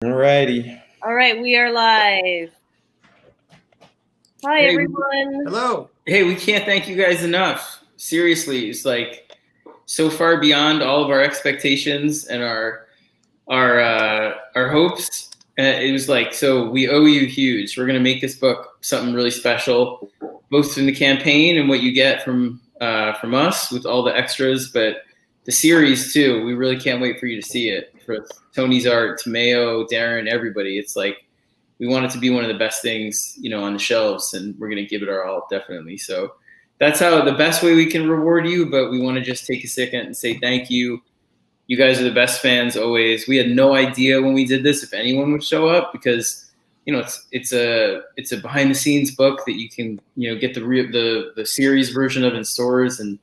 Alrighty. All right, we are live. Hi, Hey, everyone. Hello. Hey, we can't thank you guys enough. Seriously, it's like so far beyond all of our expectations and our hopes. It was like, so we owe you huge. We're gonna make this book something really special, both in the campaign and what you get from us with all the extras, but the series too. We really can't wait for you to see it. For Tony's art, Tomeo, Darren, everybody. It's like we want it to be one of the best things, on the shelves, and we're gonna give it our all, definitely. So that's how the best way we can reward you. But we want to just take a second and say thank you. You guys are the best fans always. We had no idea when we did this if anyone would show up because it's a behind the scenes book that you can get the series version of in stores, and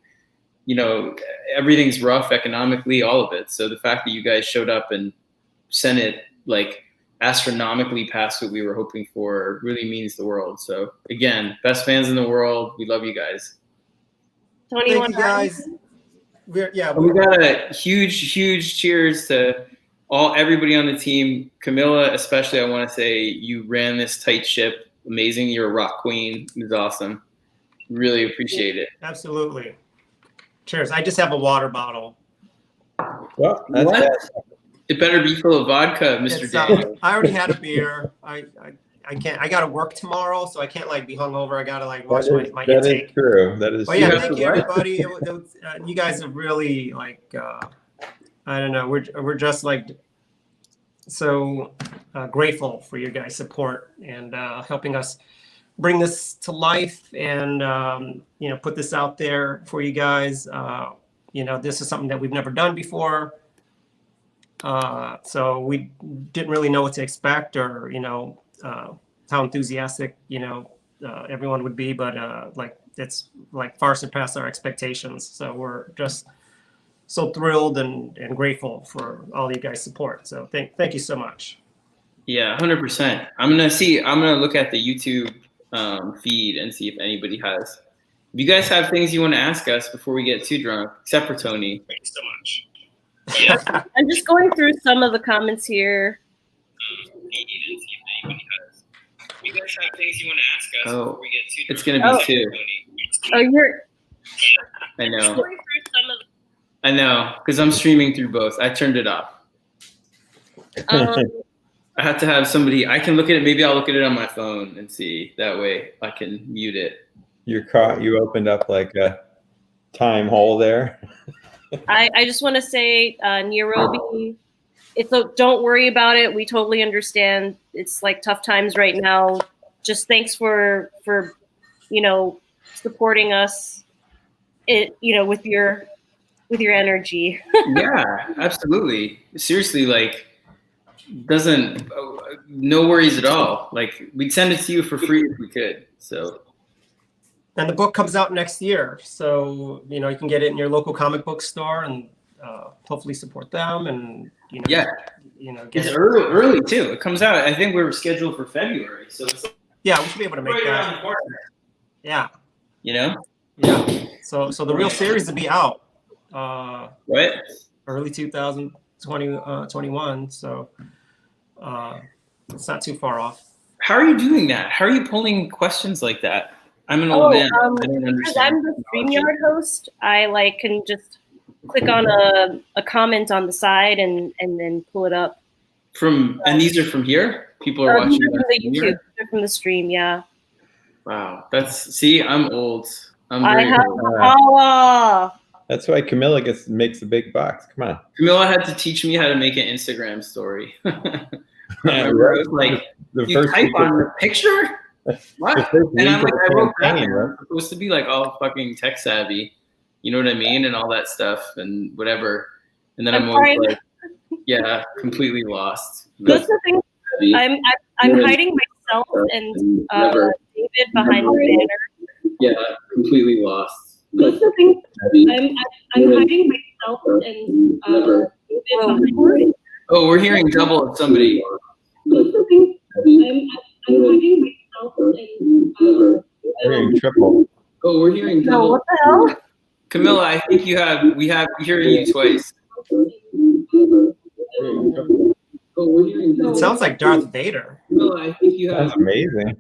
everything's rough economically, all of it. So the fact that you guys showed up and sent it like astronomically past what we were hoping for really means the world. So again, best fans in the world. We love you guys. Tony, Thank you guys. We got a huge cheers to everybody on the team. Camilla, especially, I want to say you ran this tight ship. Amazing. You're a rock queen. It was awesome. Really appreciate it. Absolutely. Cheers. I just have a water bottle. Well, that's What? bad. It better be full of vodka, Mr. Daniel. I already had a beer. I can't. I got to work tomorrow, so I can't be hungover. I got to watch my That intake. is true. That is But yeah, true. thank you everybody. You guys are really I don't know. We're just so grateful for your guys' support and helping us bring this to life and put this out there for you guys. This is something that we've never done before. So we didn't really know what to expect or, how enthusiastic, everyone would be, but it's far surpassed our expectations. So we're just so thrilled and grateful for all you guys' support. So thank you so much. Yeah, 100%. I'm gonna look at the YouTube feed and see if anybody has. If you guys have things you want to ask us before we get too drunk, except for Tony. Thanks so much. Yeah. I'm just going through some of the comments here. You guys have things you want to ask us before we get too drunk. It's gonna be two. Oh, you're. I know. Going through some of I know, because I'm streaming through both. I turned it off. I have to have somebody. I can look at it. Maybe I'll look at it on my phone and see. That way, I can mute it. You opened up like a time hole there. I just want to say, Nairobi, don't worry about it. We totally understand. It's tough times right now. Just thanks for supporting us. With your energy. Yeah, absolutely. Seriously, no worries at all. We'd send it to you for free if we could. So. And the book comes out next year, so you can get it in your local comic book store and hopefully support them and get it's it early too. It comes out. I think we were scheduled for February, so it's we should be able to make right around that. the corner. Yeah. Yeah. So the real series will be out. What? Early 2021. So it's not too far off. How are you doing that? How are you pulling questions like that? I'm an old man. I don't understand. Because I'm the StreamYard host, I can just click on a comment on the side and then pull it up. And these are from here? People are watching These are from the from YouTube. here? They're from the stream, yeah. Wow. I'm old. I'm I very have old. the power. That's why Camilla makes a big bucks. Come on. Camilla had to teach me how to make an Instagram story. Yeah, Remember, it was the you first type week on the picture? What? The first And I'm week of I the wrote that campaign, down. right? I'm supposed to be all fucking tech savvy. You know what I mean? And all that stuff and whatever. And then I'm always completely lost. That's the thing. I'm hiding myself and David behind the banner. Yeah, completely lost. That's the thing. I'm hiding myself and David behind the banner. Oh, we're hearing double of somebody. That's the thing. I'm hiding myself and We're in triple. Oh, we're hearing double. No, what the hell? Camilla, I think we have hearing you twice. Oh, we're doing It sounds like Darth Vader. No, I think you have. That's amazing.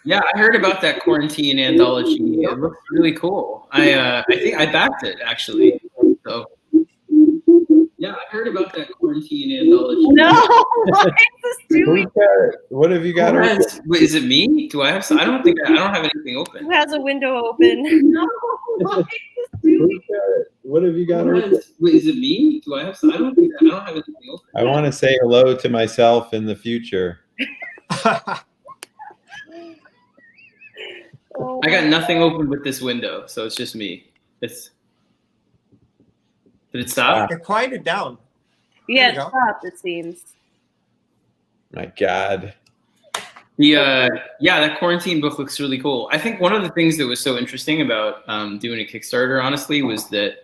Yeah, I heard about that quarantine anthology. It looks really cool. I think I backed it actually. So yeah, I heard about that quarantine anthology. No, what is this doing? What have you got open? Wait, is it me? Do I have? I don't think I don't have anything open. Who has a window open? No, what is this doing? What have you got open? Wait, is it me? Do I have? I don't think I don't have anything open. I want to say hello to myself in the future. I got nothing open but this window, so it's just me. Did it stop? It quieted down. Yeah, There you it go. stopped, it seems. My God. That quarantine book looks really cool. I think one of the things that was so interesting about doing a Kickstarter, honestly, was that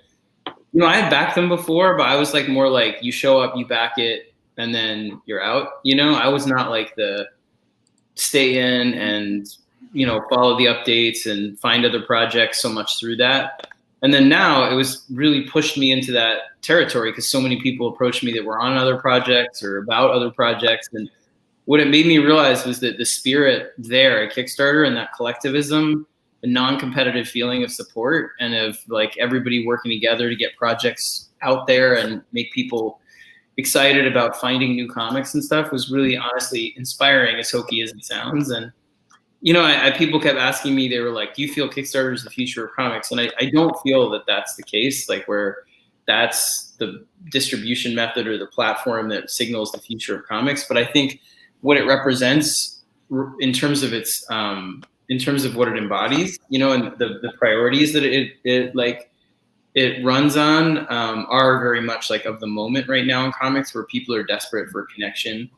I had backed them before, but I was like more like you show up, you back it, and then you're out. I was not like the stay in and follow the updates and find other projects so much through that. And then now it was really pushed me into that territory because so many people approached me that were on other projects or about other projects. And what it made me realize was that the spirit there at Kickstarter and that collectivism, the non-competitive feeling of support and of like everybody working together to get projects out there and make people excited about finding new comics and stuff was really honestly inspiring, as hokey as it sounds. And people kept asking me, they were like, do you feel Kickstarter is the future of comics? And I don't feel that that's the case, like where that's the distribution method or the platform that signals the future of comics. But I think what it represents in terms of its, in terms of what it embodies, and the priorities that it runs on are very much like of the moment right now in comics, where people are desperate for a connection,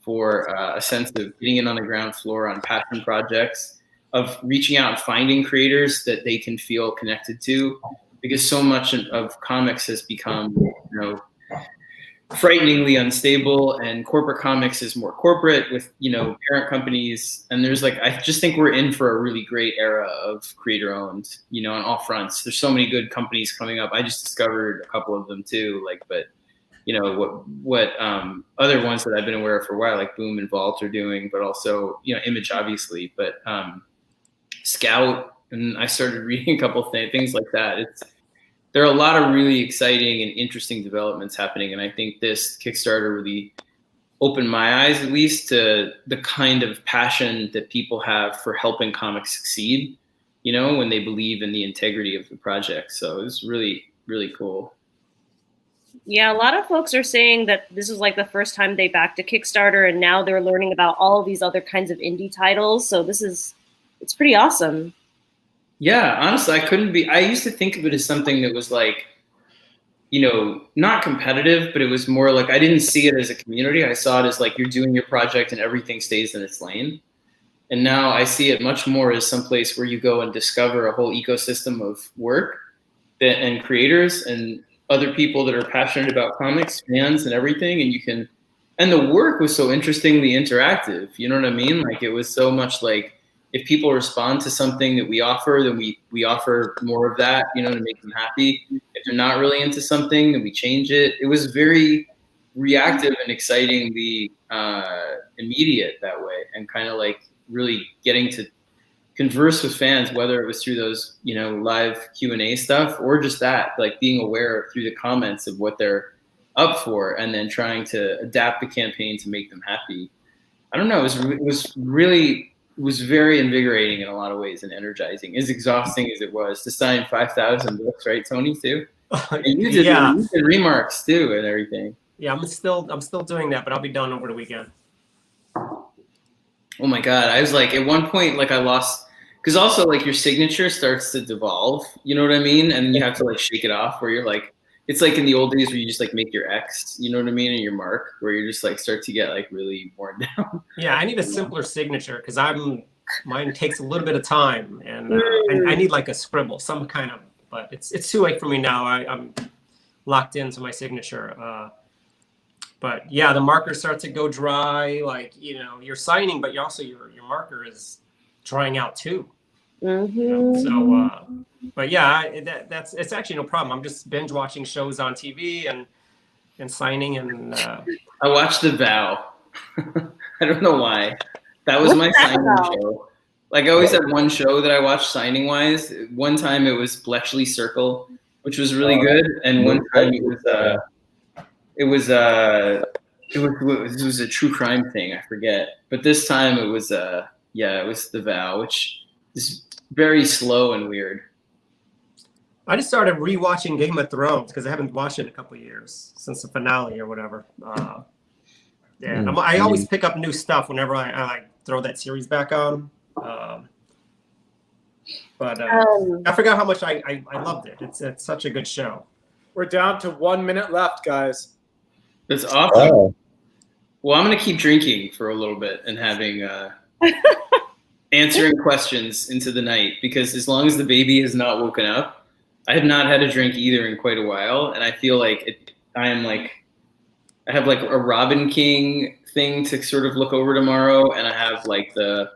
for a sense of getting in on the ground floor on passion projects, of reaching out and finding creators that they can feel connected to, because so much of comics has become, frighteningly unstable, and corporate comics is more corporate with, parent companies. And there's I just think we're in for a really great era of creator owned, on all fronts. There's so many good companies coming up. I just discovered a couple of them too, but what other ones that I've been aware of for a while, like Boom and Vault are doing, but also, Image obviously, but Scout, and I started reading a couple of things like that. There are a lot of really exciting and interesting developments happening, and I think this Kickstarter really opened my eyes, at least, to the kind of passion that people have for helping comics succeed, when they believe in the integrity of the project. So it was really, really cool. Yeah, a lot of folks are saying that this is like the first time they backed a Kickstarter, and now they're learning about all of these other kinds of indie titles. So it's pretty awesome. Yeah, honestly, I used to think of it as something that was like, not competitive, but it was more like, I didn't see it as a community. I saw it as like, you're doing your project and everything stays in its lane. And now I see it much more as someplace where you go and discover a whole ecosystem of work and creators and other people that are passionate about comics, fans and everything. And the work was so interestingly interactive. You know what I mean? Like it was so much like, if people respond to something that we offer, then we offer more of that, to make them happy. If they're not really into something, then we change it. It was very reactive and excitingly immediate that way, and kind of like really getting to converse with fans, whether it was through those, live Q&A stuff or just that, like being aware through the comments of what they're up for, and then trying to adapt the campaign to make them happy. I don't know. It was very invigorating in a lot of ways and energizing, as exhausting as it was to sign 5,000 books, right, Tony, too? And you did remarks too and everything. Yeah, I'm still doing that, but I'll be done over the weekend. Oh my God. I was like, at one point, like I lost, because also like your signature starts to devolve, you know what I mean? And you have to like shake it off, where you're like, it's like in the old days where you just like make your X, you know what I mean? And your mark, where you just like start to get like really worn down. Yeah, I need a simpler signature because mine takes a little bit of time, and I need like a scribble, some kind of, but it's too late for me now. I'm locked into my signature. But yeah, the markers start to go dry, like, you're signing, but your marker is drying out too. Mm-hmm. But yeah, it's actually no problem. I'm just binge watching shows on TV, and and signing and. I watched The Vow. I don't know why. That was my signing show. Like I always had one show that I watched signing wise. One time it was Bletchley Circle, which was really good, and one time it was a true crime thing. I forget, but this time it was it was The Vow, which is very slow and weird. I just started rewatching Game of Thrones because I haven't watched it in a couple of years since the finale or whatever. I always pick up new stuff whenever I like throw that series back on. But I forgot how much I loved it. It's such a good show. We're down to 1 minute left, guys. That's awesome. Oh. Well, I'm gonna keep drinking for a little bit and having answering questions into the night, because as long as the baby has not woken up, I have not had a drink either in quite a while, and I feel like I have like a Robin King thing to sort of look over tomorrow, and I have like the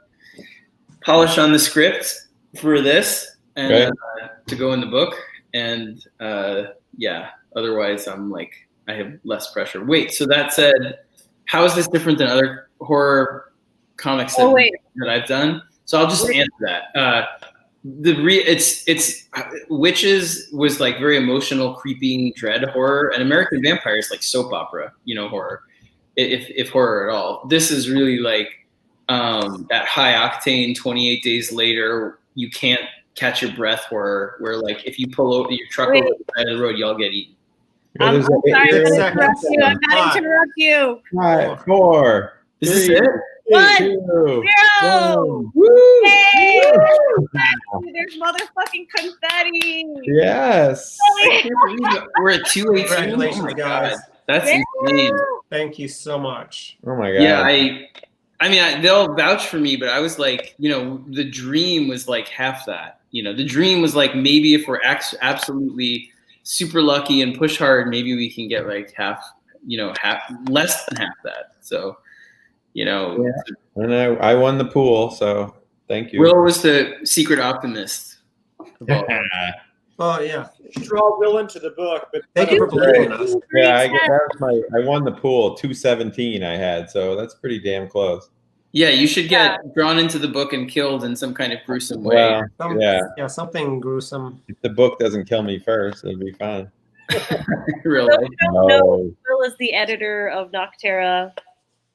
polish on the script for this and to go in the book, and otherwise I'm like, I have less pressure. Wait, so that said, how is this different than other horror comics that I've done? So I'll just answer that. It's Witches was like very emotional, creeping, dread horror, and American Vampire is like soap opera, horror, if horror at all. This is really like that high octane 28 Days Later, you can't catch your breath horror, where like if you pull over your truck over the side of the road, y'all get eaten. I'm sorry, I'm going to interrupt you. I'm going to interrupt you. 5, 4, This is it? 1, 2, 0. Woo! Yay! There's motherfucking confetti. Yes. We're at 2:18. Congratulations, Oh my guys. God. That's insane. Thank you so much. Oh my God. Yeah, I mean, they'll vouch for me, but I was like, the dream was like half that. The dream was like, maybe if we're absolutely super lucky and push hard, maybe we can get like half, less than half that. So, And I won the pool, so thank you. Will was the secret optimist. Oh yeah. Draw Will into the book, but Thank you for believing in us. Yeah, I won the pool 217 I had, so that's pretty damn close. Yeah, you should get drawn into the book and killed in some kind of gruesome way. Well, something gruesome. If the book doesn't kill me first, it'll be fine. Really? No, Will is the editor of Nocterra.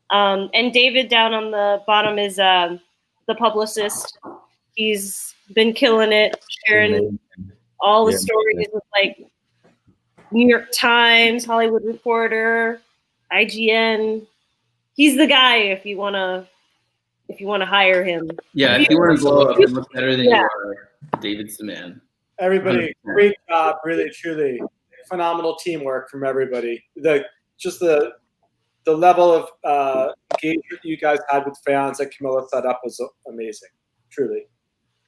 And David down on the bottom is the publicist. He's been killing it, sharing all the stories with like New York Times, Hollywood Reporter, IGN. He's the guy if you wanna hire him. Yeah, if you want to blow up and look better than you are, David's the man. Everybody, great job, really, truly phenomenal teamwork from everybody. The level of engagement you guys had with fans that Camilla set up was amazing, truly.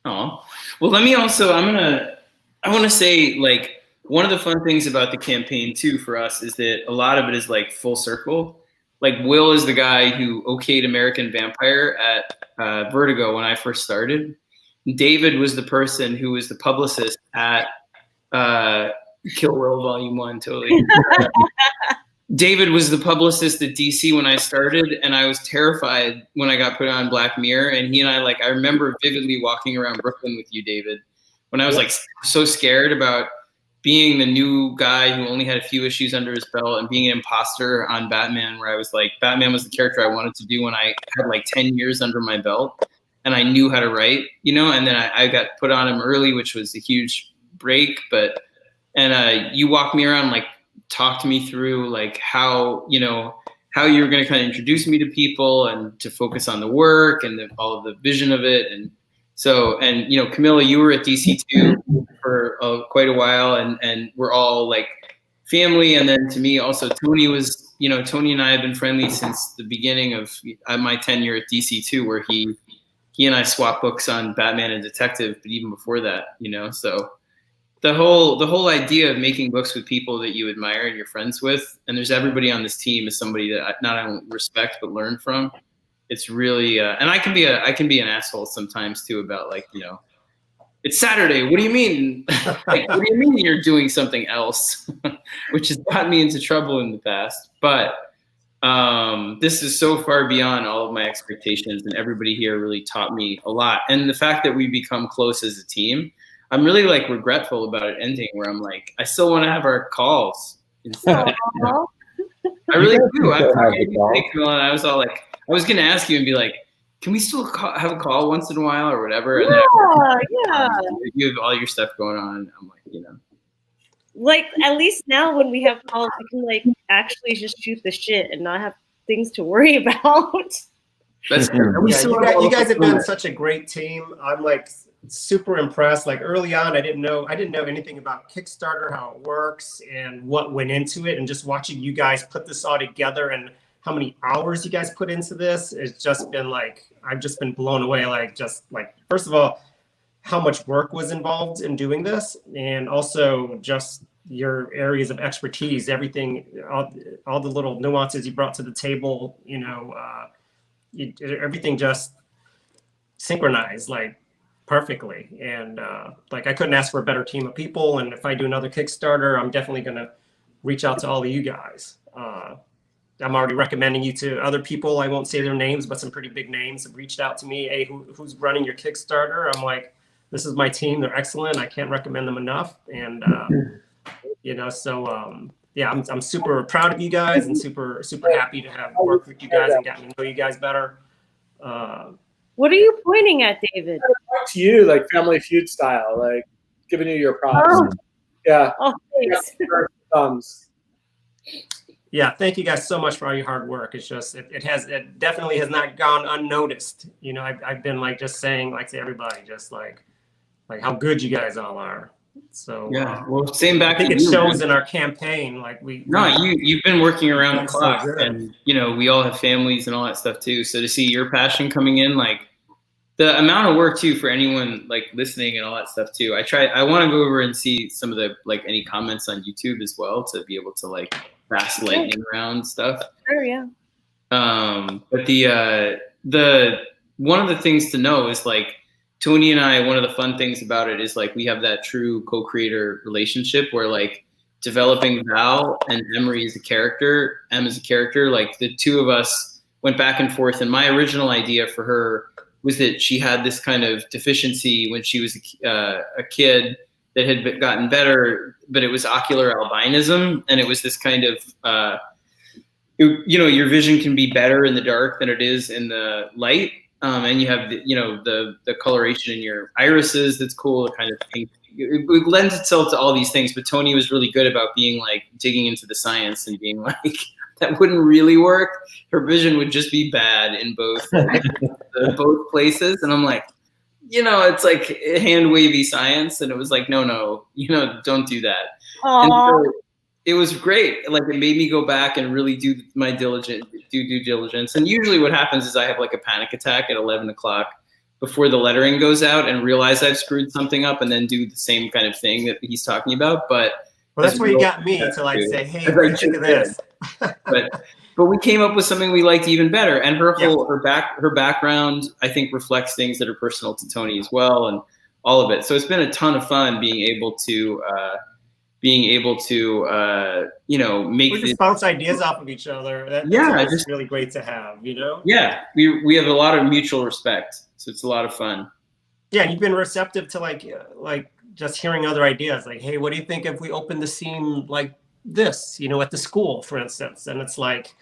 Oh, well, let me also, I want to say, like, one of the fun things about the campaign too for us is that a lot of it is like full circle. Like Will is the guy who okayed American Vampire at Vertigo when I first started. David was the person who was the publicist at Kill Will Volume 1, totally. David was the publicist at DC when I started, and I was terrified when I got put on Black Mirror. And he and I remember vividly walking around Brooklyn with you, David, when I was like so scared about being the new guy who only had a few issues under his belt and being an imposter on Batman, where I was like, Batman was the character I wanted to do when I had like 10 years under my belt and I knew how to write, and then I got put on him early, which was a huge break. And you walked me around, like, talk to me through like how you're going to kind of introduce me to people and to focus on the work and all of the vision of it. And so, Camilla, you were at DC too for quite a while, and we're all like family. And then to me also, Tony was, Tony and I have been friendly since the beginning of my tenure at DC too, where he and I swapped books on Batman and Detective, but even before that, so the whole idea of making books with people that you admire and you're friends with, and there's everybody on this team is somebody that I not only respect but learn from. It's really and I can be an asshole sometimes too about like, it's Saturday. What do you mean? Like, what do you mean you're doing something else? Which has gotten me into trouble in the past. But this is so far beyond all of my expectations, and everybody here really taught me a lot. And the fact that we become close as a team, I'm really like regretful about it ending, where I'm like, I still want to have our calls. I really do. I was all like, I was going to ask you and be like, can we still have a call once in a while or whatever? And Yeah. You have all your stuff going on. I'm like, you know. Like, at least now when we have calls, we can like actually just shoot the shit and not have things to worry about. That's Yeah, you guys have been such a great team. I'm like super impressed. Like early on, I didn't know anything about Kickstarter, how it works, and what went into it. And just watching you guys put this all together and how many hours you guys put into this, it's just been like, I've just been blown away. Like, just like, first of all, how much work was involved in doing this, and also just your areas of expertise, everything, all the little nuances you brought to the table, you know, everything just synchronized like perfectly. And like, I couldn't ask for a better team of people. And if I do another Kickstarter, I'm definitely going to reach out to all of you guys. I'm already recommending you to other people. I won't say their names, but some pretty big names have reached out to me. Hey, who's running your Kickstarter? I'm like, this is my team. They're excellent. I can't recommend them enough. And, you know, so yeah, I'm super proud of you guys and super happy to have worked with you guys and gotten to know you guys better. What are you pointing at, David? Talk to you like Family Feud style, like giving you your props. Oh. Yeah. Oh, thanks. Thumbs. Yeah, thank you guys so much for all your hard work. It's just, it definitely has not gone unnoticed. You know, I've been like just saying like to everybody, just like how good you guys all are. So yeah, well, same back. I think to it you, shows man. in our campaign. Like you've been working around the That's so clock, good. and you know we all have families and all that stuff too. So to see your passion coming in, like the amount of work too for anyone like listening and all that stuff too. I want to go over and see some of the like any comments on YouTube as well to be able to like fast lightning round stuff. Sure, yeah. But the one of the things to know is like Tony and I, one of the fun things about it is like we have that true co-creator relationship where like developing Val and Emery as a character, Em as a character, like the two of us went back and forth. And my original idea for her was that she had this kind of deficiency when she was a kid that had gotten better, but it was ocular albinism. And it was this kind of, you know, your vision can be better in the dark than it is in the light. And you have the coloration in your irises that's cool. It kind of pink. It lends itself to all these things. But Tony was really good about being like digging into the science and being like, that wouldn't really work. Her vision would just be bad in both both places. And I'm like, you know, it's like hand wavy science. And it was like, no, you know, don't do that. And so it was great. Like it made me go back and really do my due diligence. And usually what happens is I have like a panic attack at 11 o'clock before the lettering goes out and realize I've screwed something up and then do the same kind of thing that he's talking about. But well, that's where you got me to like say, hey, what do you think of this? But we came up with something we liked even better. And her whole her background, I think, reflects things that are personal to Tony as well, and all of it. So it's been a ton of fun being able to you know, make we just bounce ideas off of each other. That's just really great to have, you know? Yeah, we have a lot of mutual respect, so it's a lot of fun. Yeah, you've been receptive to like just hearing other ideas. Like, hey, what do you think if we open the scene like this, you know, at the school, for instance? And it's like,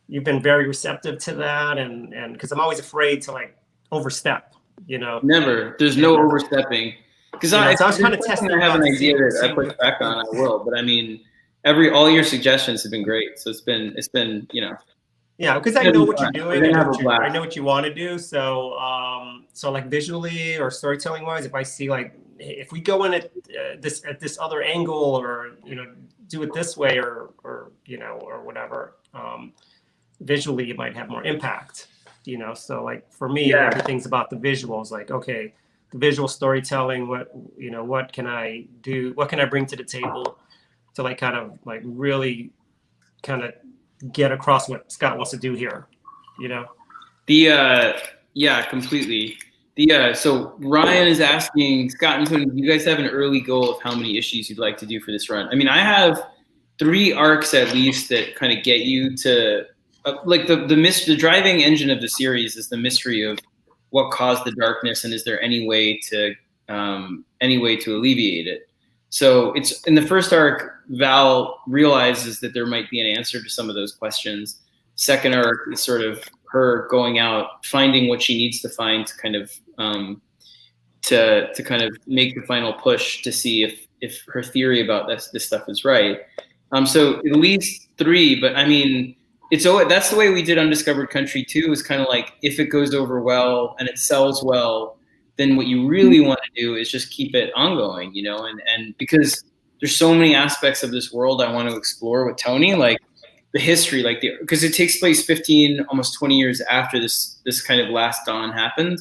you've been very receptive to that, and because I'm always afraid to like overstep, you know? Never. There's no overstepping. Because I was kind of testing. I have an idea that I push back on. I will, but I mean, all your suggestions have been great. So it's been you know. Yeah, because I know what you're doing. I know what you want to do. So so like visually or storytelling wise, if I see like if we go in at this other angle, or you know, do it this way, or you know, or whatever, visually it might have more impact. You know, so like for me, everything's about the visuals. Like, okay, the visual storytelling, what can I do? What can I bring to the table to like kind of like really kind of get across what Scott wants to do here, you know? Yeah, completely. So Ryan is asking, Scott and Tony, do you guys have an early goal of how many issues you'd like to do for this run? I mean, I have 3 arcs at least that kind of get you to like the driving engine of the series is the mystery of what caused the darkness, and is there any way to alleviate it. So it's in the first arc, Val realizes that there might be an answer to some of those questions. Second arc is sort of her going out, finding what she needs to find to kind of to kind of make the final push to see if her theory about this stuff is right. So at least 3, but I mean, that's the way we did Undiscovered Country too. Is kind of like, if it goes over well and it sells well, then what you really want to do is just keep it ongoing, you know, and because there's so many aspects of this world I want to explore with Tony, like the history, like because it takes place 15, almost 20 years after this kind of last dawn happened.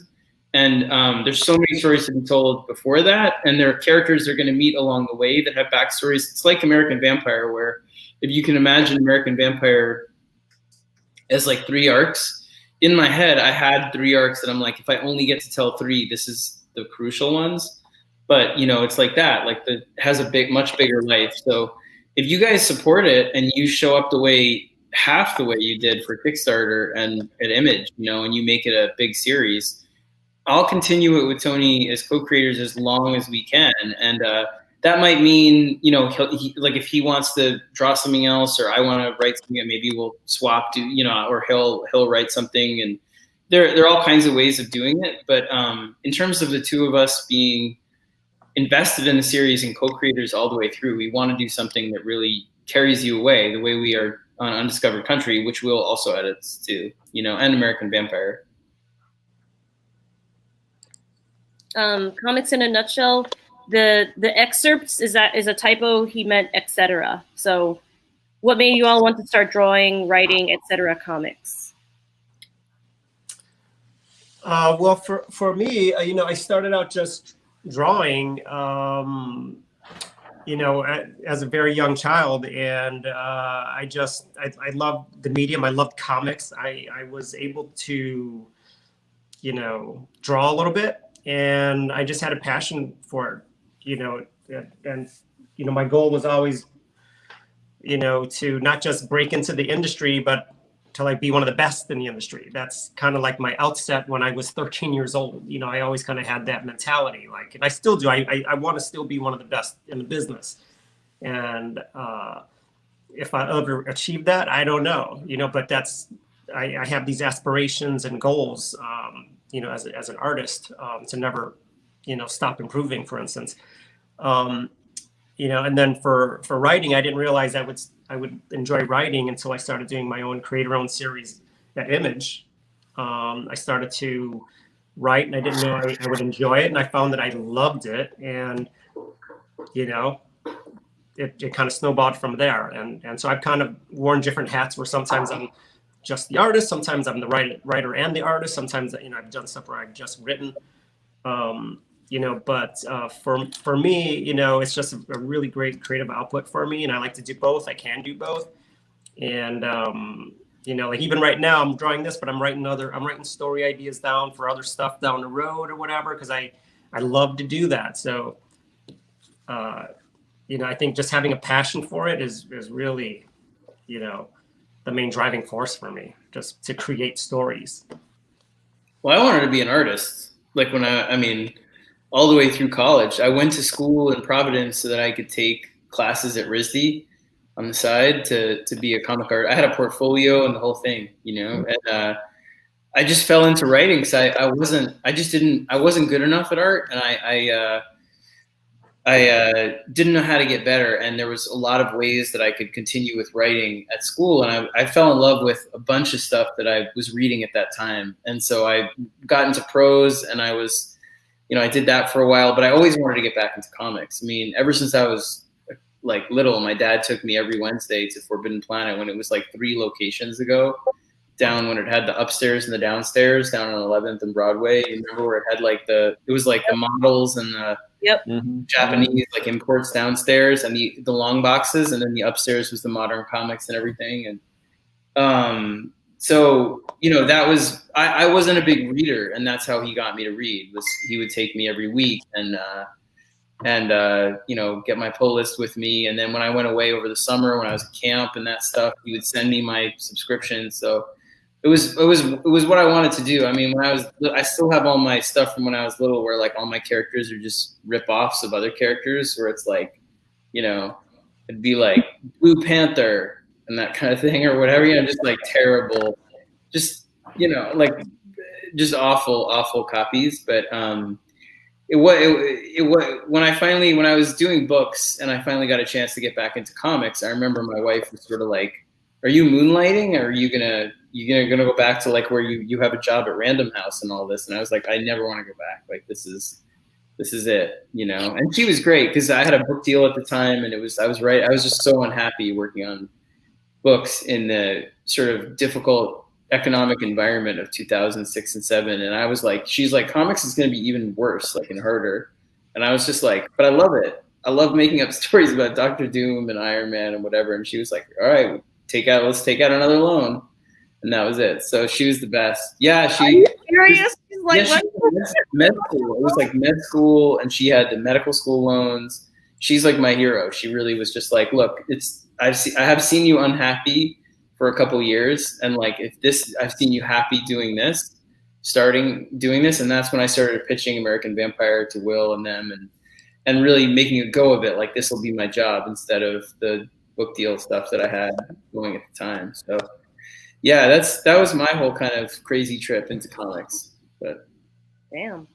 And there's so many stories to be told before that. And there are characters they're going to meet along the way that have backstories. It's like American Vampire, where if you can imagine American Vampire as like 3 arcs, in my head, I had 3 arcs that I'm like, if I only get to tell 3, this is the crucial ones. But, you know, it's like that, like it has a much bigger life. So if you guys support it and you show up half the way you did for Kickstarter and at Image, you know, and you make it a big series, I'll continue it with Tony as co-creators as long as we can. And that might mean, you know, like if he wants to draw something else, or I want to write something, maybe we'll swap, you know, or he'll write something. And there are all kinds of ways of doing it. But in terms of the 2 of us being invested in the series and co-creators all the way through, we want to do something that really carries you away, the way we are on Undiscovered Country, which we'll also edit to, you know, and American Vampire. Comics in a nutshell. The excerpts is a typo. He meant etc. So, what made you all want to start drawing, writing, etc. comics? Well, for me, you know, I started out just drawing, you know, as a very young child, and I loved the medium. I loved comics. I was able to, you know, draw a little bit, and I just had a passion for it. You know, and you know, my goal was always, you know, to not just break into the industry, but to like be one of the best in the industry. That's kind of like my outset when I was 13 years old. You know, I always kind of had that mentality, like, and I still do. I want to still be one of the best in the business. And if I ever achieve that, I don't know, you know, but I have these aspirations and goals, you know, as an artist, to never, you know, stop improving, for instance. You know, and then for writing, I didn't realize I would enjoy writing until I started doing my own creator-owned series at Image. I started to write, and I didn't know I would enjoy it, and I found that I loved it, and you know, it kind of snowballed from there. And so I've kind of worn different hats, where sometimes I'm just the artist, sometimes I'm the writer and the artist, sometimes, you know, I've done stuff where I've just written. You know, but for me, you know, it's just a really great creative output for me, and I like to do both. I can do both, and you know, like even right now, I'm drawing this, but I'm writing story ideas down for other stuff down the road or whatever, because I love to do that. So, you know, I think just having a passion for it is really, you know, the main driving force for me, just to create stories. Well, I wanted to be an artist, like when I mean, all the way through college. I went to school in Providence so that I could take classes at RISD on the side to be a comic artist. I had a portfolio and the whole thing, you know, and I just fell into writing because I wasn't good enough at art, and I didn't know how to get better. And there was a lot of ways that I could continue with writing at school. And I fell in love with a bunch of stuff that I was reading at that time. And so I got into prose, and I was, you know, I did that for a while, but I always wanted to get back into comics. I mean, ever since I was like little, my dad took me every Wednesday to Forbidden Planet when it was like 3 locations ago, down when it had the upstairs and the downstairs, down on 11th and Broadway. You remember where it had like it was like the models and the Japanese like imports downstairs, and the long boxes, and then the upstairs was the modern comics and everything. And so, you know, I wasn't a big reader, and that's how he got me to read. Was he would take me every week and you know, get my pull list with me. And then when I went away over the summer, when I was at camp and that stuff, he would send me my subscription. So it was what I wanted to do. I mean, I still have all my stuff from when I was little, where like all my characters are just rip-offs of other characters, where it's like, you know, it'd be like Blue Panther and that kind of thing or whatever, you know, just like terrible, just, you know, like just awful copies. But it was when I was doing books and I finally got a chance to get back into comics. I remember my wife was sort of like, "Are you moonlighting? Or are you gonna go back to like where you have a job at Random House and all this?" And I was like, "I never want to go back. Like this is it, you know." And she was great because I had a book deal at the time, and I was just so unhappy working on books in the sort of difficult economic environment of 2006 and 2007. And I was like, she's like, "Comics is going to be even worse, like, and harder." And I was just like, "But I love it. I love making up stories about Dr. Doom and Iron Man and whatever." And she was like, "All right, let's take out another loan." And that was it. So she was the best. Yeah. Are you serious? She's like, yeah, med school. It was like med school, and she had the medical school loans. She's like my hero. She really was just like, "Look, I have seen you unhappy for a couple years, and like I've seen you happy doing this, doing this." And that's when I started pitching American Vampire to Will and them, and really making a go of it. Like, this will be my job instead of the book deal stuff that I had going at the time. So yeah, that was my whole kind of crazy trip into comics. But damn.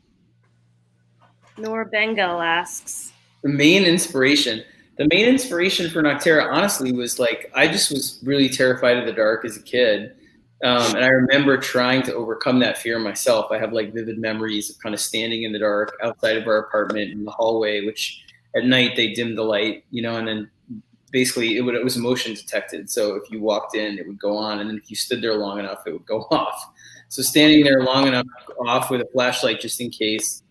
Nora Bengal asks, the main inspiration for Nocterra, honestly, was like, I just was really terrified of the dark as a kid. And I remember trying to overcome that fear myself. I have like vivid memories of kind of standing in the dark outside of our apartment in the hallway, which at night they dimmed the light, you know, and then basically it was motion detected. So if you walked in, it would go on. And then if you stood there long enough, it would go off. So standing there long enough off with a flashlight, just in case,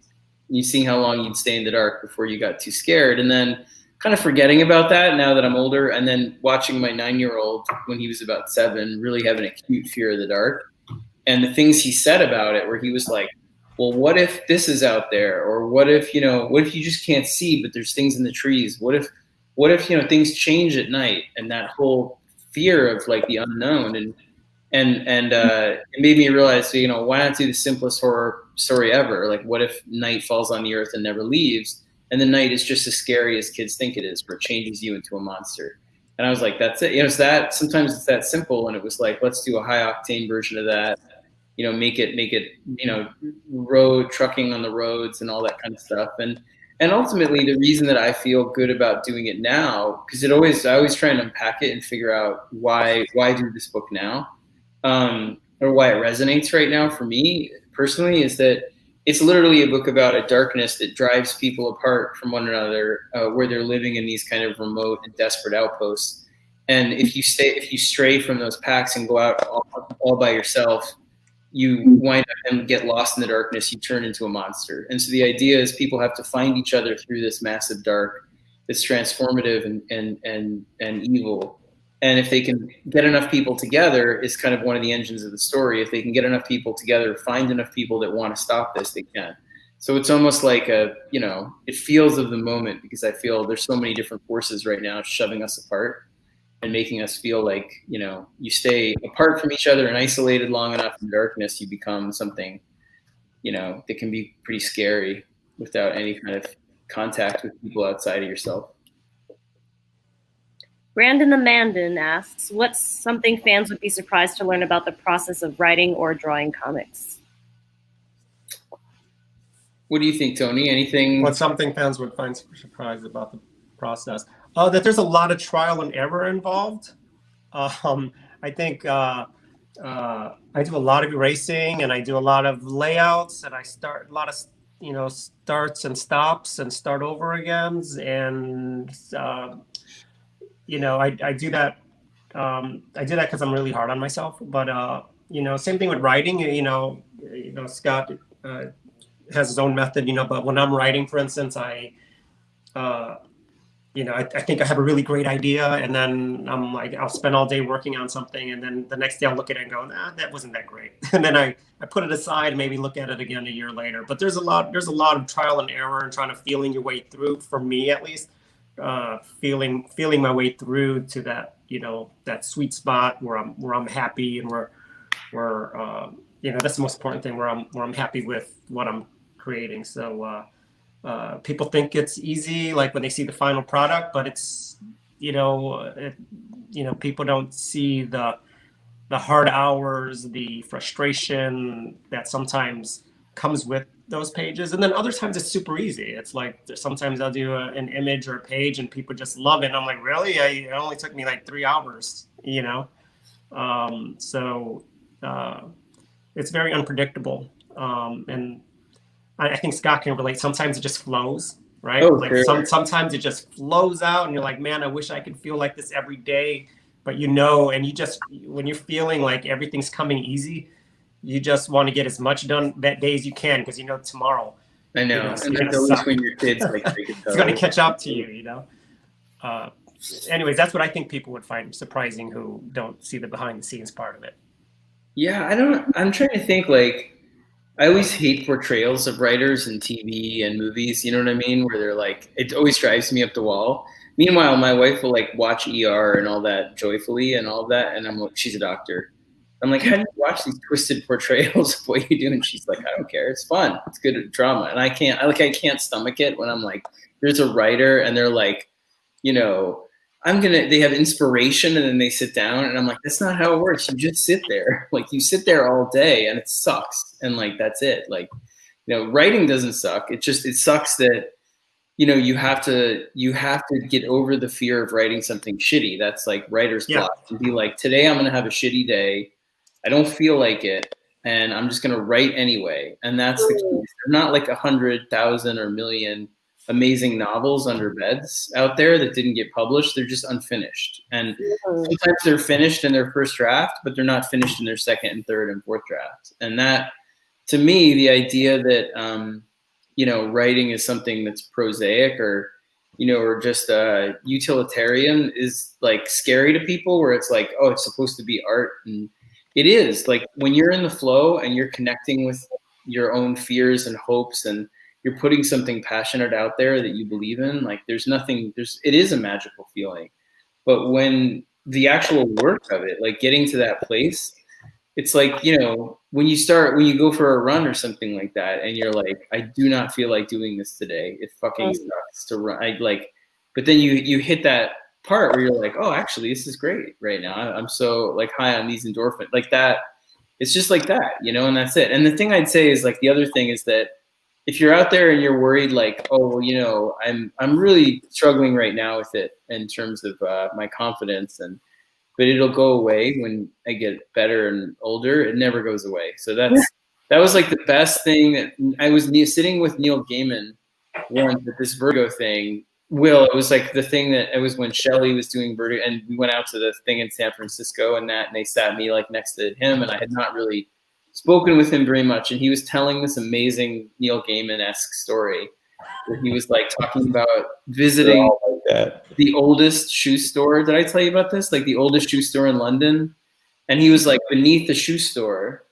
you seeing how long you'd stay in the dark before you got too scared. And then kind of forgetting about that now that I'm older, and then watching my 9-year-old when he was about 7 really have an acute fear of the dark. And the things he said about it, where he was like, "Well, what if this is out there? Or what if you just can't see, but there's things in the trees? What if things change at night?" And that whole fear of like the unknown, and it made me realize, why not do the simplest horror story ever? Like, what if night falls on the earth and never leaves? And the night is just as scary as kids think it is, where it changes you into a monster. And I was like, that's it. Sometimes it's that simple. And it was like, let's do a high octane version of that. Make it, road trucking on the roads and all that kind of stuff. And ultimately, the reason that I feel good about doing it now, because I always try and unpack it and figure out why do this book now, or why it resonates right now for me personally, is that it's literally a book about a darkness that drives people apart from one another, where they're living in these kind of remote and desperate outposts. And if you stray from those packs and go out all by yourself, you wind up and get lost in the darkness. You turn into a monster. And so the idea is people have to find each other through this massive dark that's transformative and evil. And if they can get enough people together, is kind of one of the engines of the story. If they can get enough people together, find enough people that want to stop this, they can. So it's almost like it feels of the moment, because I feel there's so many different forces right now shoving us apart and making us feel like, you stay apart from each other and isolated long enough in darkness, you become something, that can be pretty scary without any kind of contact with people outside of yourself. Brandon the Mandan asks, what's something fans would be surprised to learn about the process of writing or drawing comics? What do you think, Tony? Anything? What's something fans would find surprised about the process? That there's a lot of trial and error involved. I think I do a lot of erasing, and I do a lot of layouts, and I start a lot of starts and stops and start over agains, and I do that. I do that because I'm really hard on myself. But same thing with writing. Scott has his own method. But when I'm writing, for instance, I I think I have a really great idea, and then I'm like, I'll spend all day working on something, and then the next day I'll look at it and go, nah, that wasn't that great. And then I put it aside, maybe look at it again a year later. But there's a lot of trial and error and trying to feeling your way through, for me at least, feeling my way through to that, that sweet spot where I'm happy, and where that's the most important thing, where I'm happy with what I'm creating. So people think it's easy, like when they see the final product, but it's, people don't see the hard hours, the frustration that sometimes comes with those pages. And then other times it's super easy. It's like sometimes I'll do an image or a page and people just love it. And I'm like, really? It only took me like 3 hours, So it's very unpredictable. And I think Scott can relate. Sometimes it just flows, right? Oh, like sure. sometimes it just flows out, and you're like, man, I wish I could feel like this every day. But and you just, when you're feeling like everything's coming easy, you just want to get as much done that day as you can, because tomorrow. I know. It's And gonna that's always suck. when your kids like take it. It's going to catch up to you, Anyways, that's what I think people would find surprising who don't see the behind the scenes part of it. Yeah, I'm trying to think, like, I always hate portrayals of writers in TV and movies, you know what I mean? Where they're like, it always drives me up the wall. Meanwhile, my wife will like watch ER and all that joyfully and all of that. And I'm like, she's a doctor. I'm like, how do you watch these twisted portrayals of what you do? And she's like, I don't care. It's fun. It's good drama. And I can't stomach it when I'm like, there's a writer and they're like, they have inspiration and then they sit down and I'm like, that's not how it works. You just sit there. Like you sit there all day and it sucks. And like, that's it. Like, writing doesn't suck. It sucks that, you have to get over the fear of writing something shitty. That's like writer's block. To be like, today I'm going to have a shitty day. I don't feel like it. And I'm just going to write anyway. And that's the key. They're not like 100,000 or million amazing novels under beds out there that didn't get published. They're just unfinished. And sometimes they're finished in their first draft, but they're not finished in their second and third and fourth draft. And that, to me, the idea that, writing is something that's prosaic or just utilitarian is like scary to people, where it's like, oh, it's supposed to be art. And it is. Like when you're in the flow and you're connecting with your own fears and hopes and you're putting something passionate out there that you believe in, like it is a magical feeling. But when the actual work of it, like getting to that place, it's like, when you go for a run or something like that and you're like, I do not feel like doing this today. It fucking sucks to run. But then you hit that part where you're like, oh, actually this is great right now. I'm so like high on these endorphins like that. It's just like that, and that's it. And the thing I'd say is like, the other thing is that if you're out there and you're worried, like, oh, I'm really struggling right now with it in terms of my confidence, but it'll go away when I get better and older. It never goes away. So that was like the best thing. That I was sitting with Neil Gaiman once at this Vertigo thing. It was like the thing that it was when Shelley was doing Vertigo, and we went out to the thing in San Francisco and they sat me like next to him, and I had not really spoken with him very much, and he was telling this amazing Neil Gaiman-esque story where he was like talking about visiting the oldest shoe store. Did I tell you about this? Like the oldest shoe store in London. And he was like, beneath the shoe store,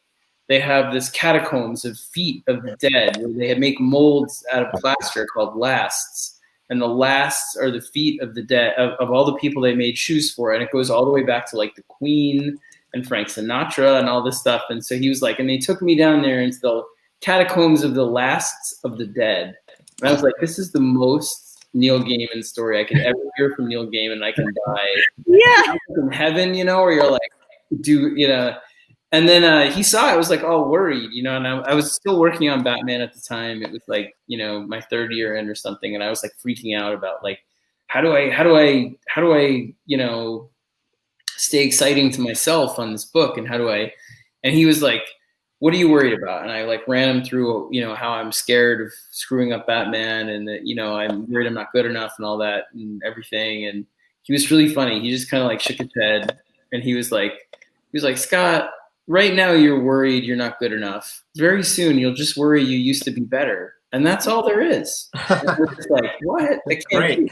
they have this catacombs of feet of the dead where they make molds out of plaster called lasts. And the lasts are the feet of the dead, of all the people they made shoes for. And it goes all the way back to like the Queen and Frank Sinatra and all this stuff. And so he was like, and they took me down there into the catacombs of the lasts of the dead. And I was like, this is the most Neil Gaiman story I could ever hear from Neil Gaiman. I can die in heaven, where you're like, and then he saw it, I was like all worried, and I was still working on Batman at the time. It was like, my third year in or something. And I was like freaking out about like, how do I stay exciting to myself on this book, and and he was like, what are you worried about? And I like ran him through, how I'm scared of screwing up Batman, and that, I'm worried I'm not good enough and all that and everything. And he was really funny. He just kind of like shook his head, and he was like, Scott, right now you're worried you're not good enough. Very soon you'll just worry you used to be better. And that's all there is. And we're just like, what? I can't.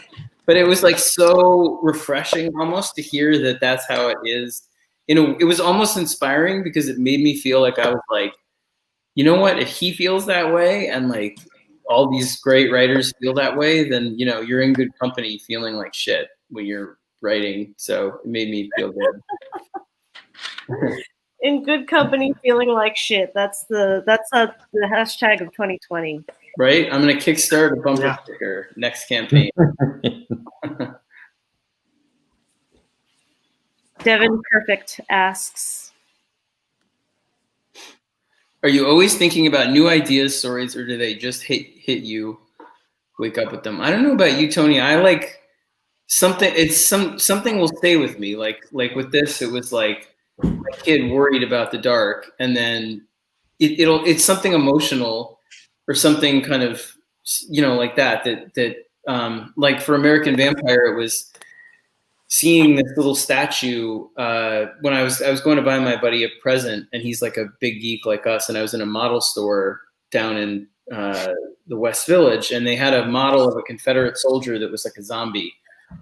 but it was like so refreshing almost to hear that that's how it is. It was almost inspiring because it made me feel like I was like, you know what, if he feels that way and like all these great writers feel that way, then you're in good company feeling like shit when you're writing. So it made me feel good. In good company, feeling like shit. That's the hashtag of 2020. Right? I'm gonna kickstart a bumper sticker next campaign. Devin Perfect asks, are you always thinking about new ideas, stories, or do they just hit you, wake up with them? I don't know about you, Tony. I like something. Something will stay with me. Like with this, it was like a kid worried about the dark, and then it's something emotional or something kind of like that like for American Vampire, it was seeing this little statue when I was going to buy my buddy a present, and he's like a big geek like us, and I was in a model store down in the West Village, and they had a model of a Confederate soldier that was like a zombie,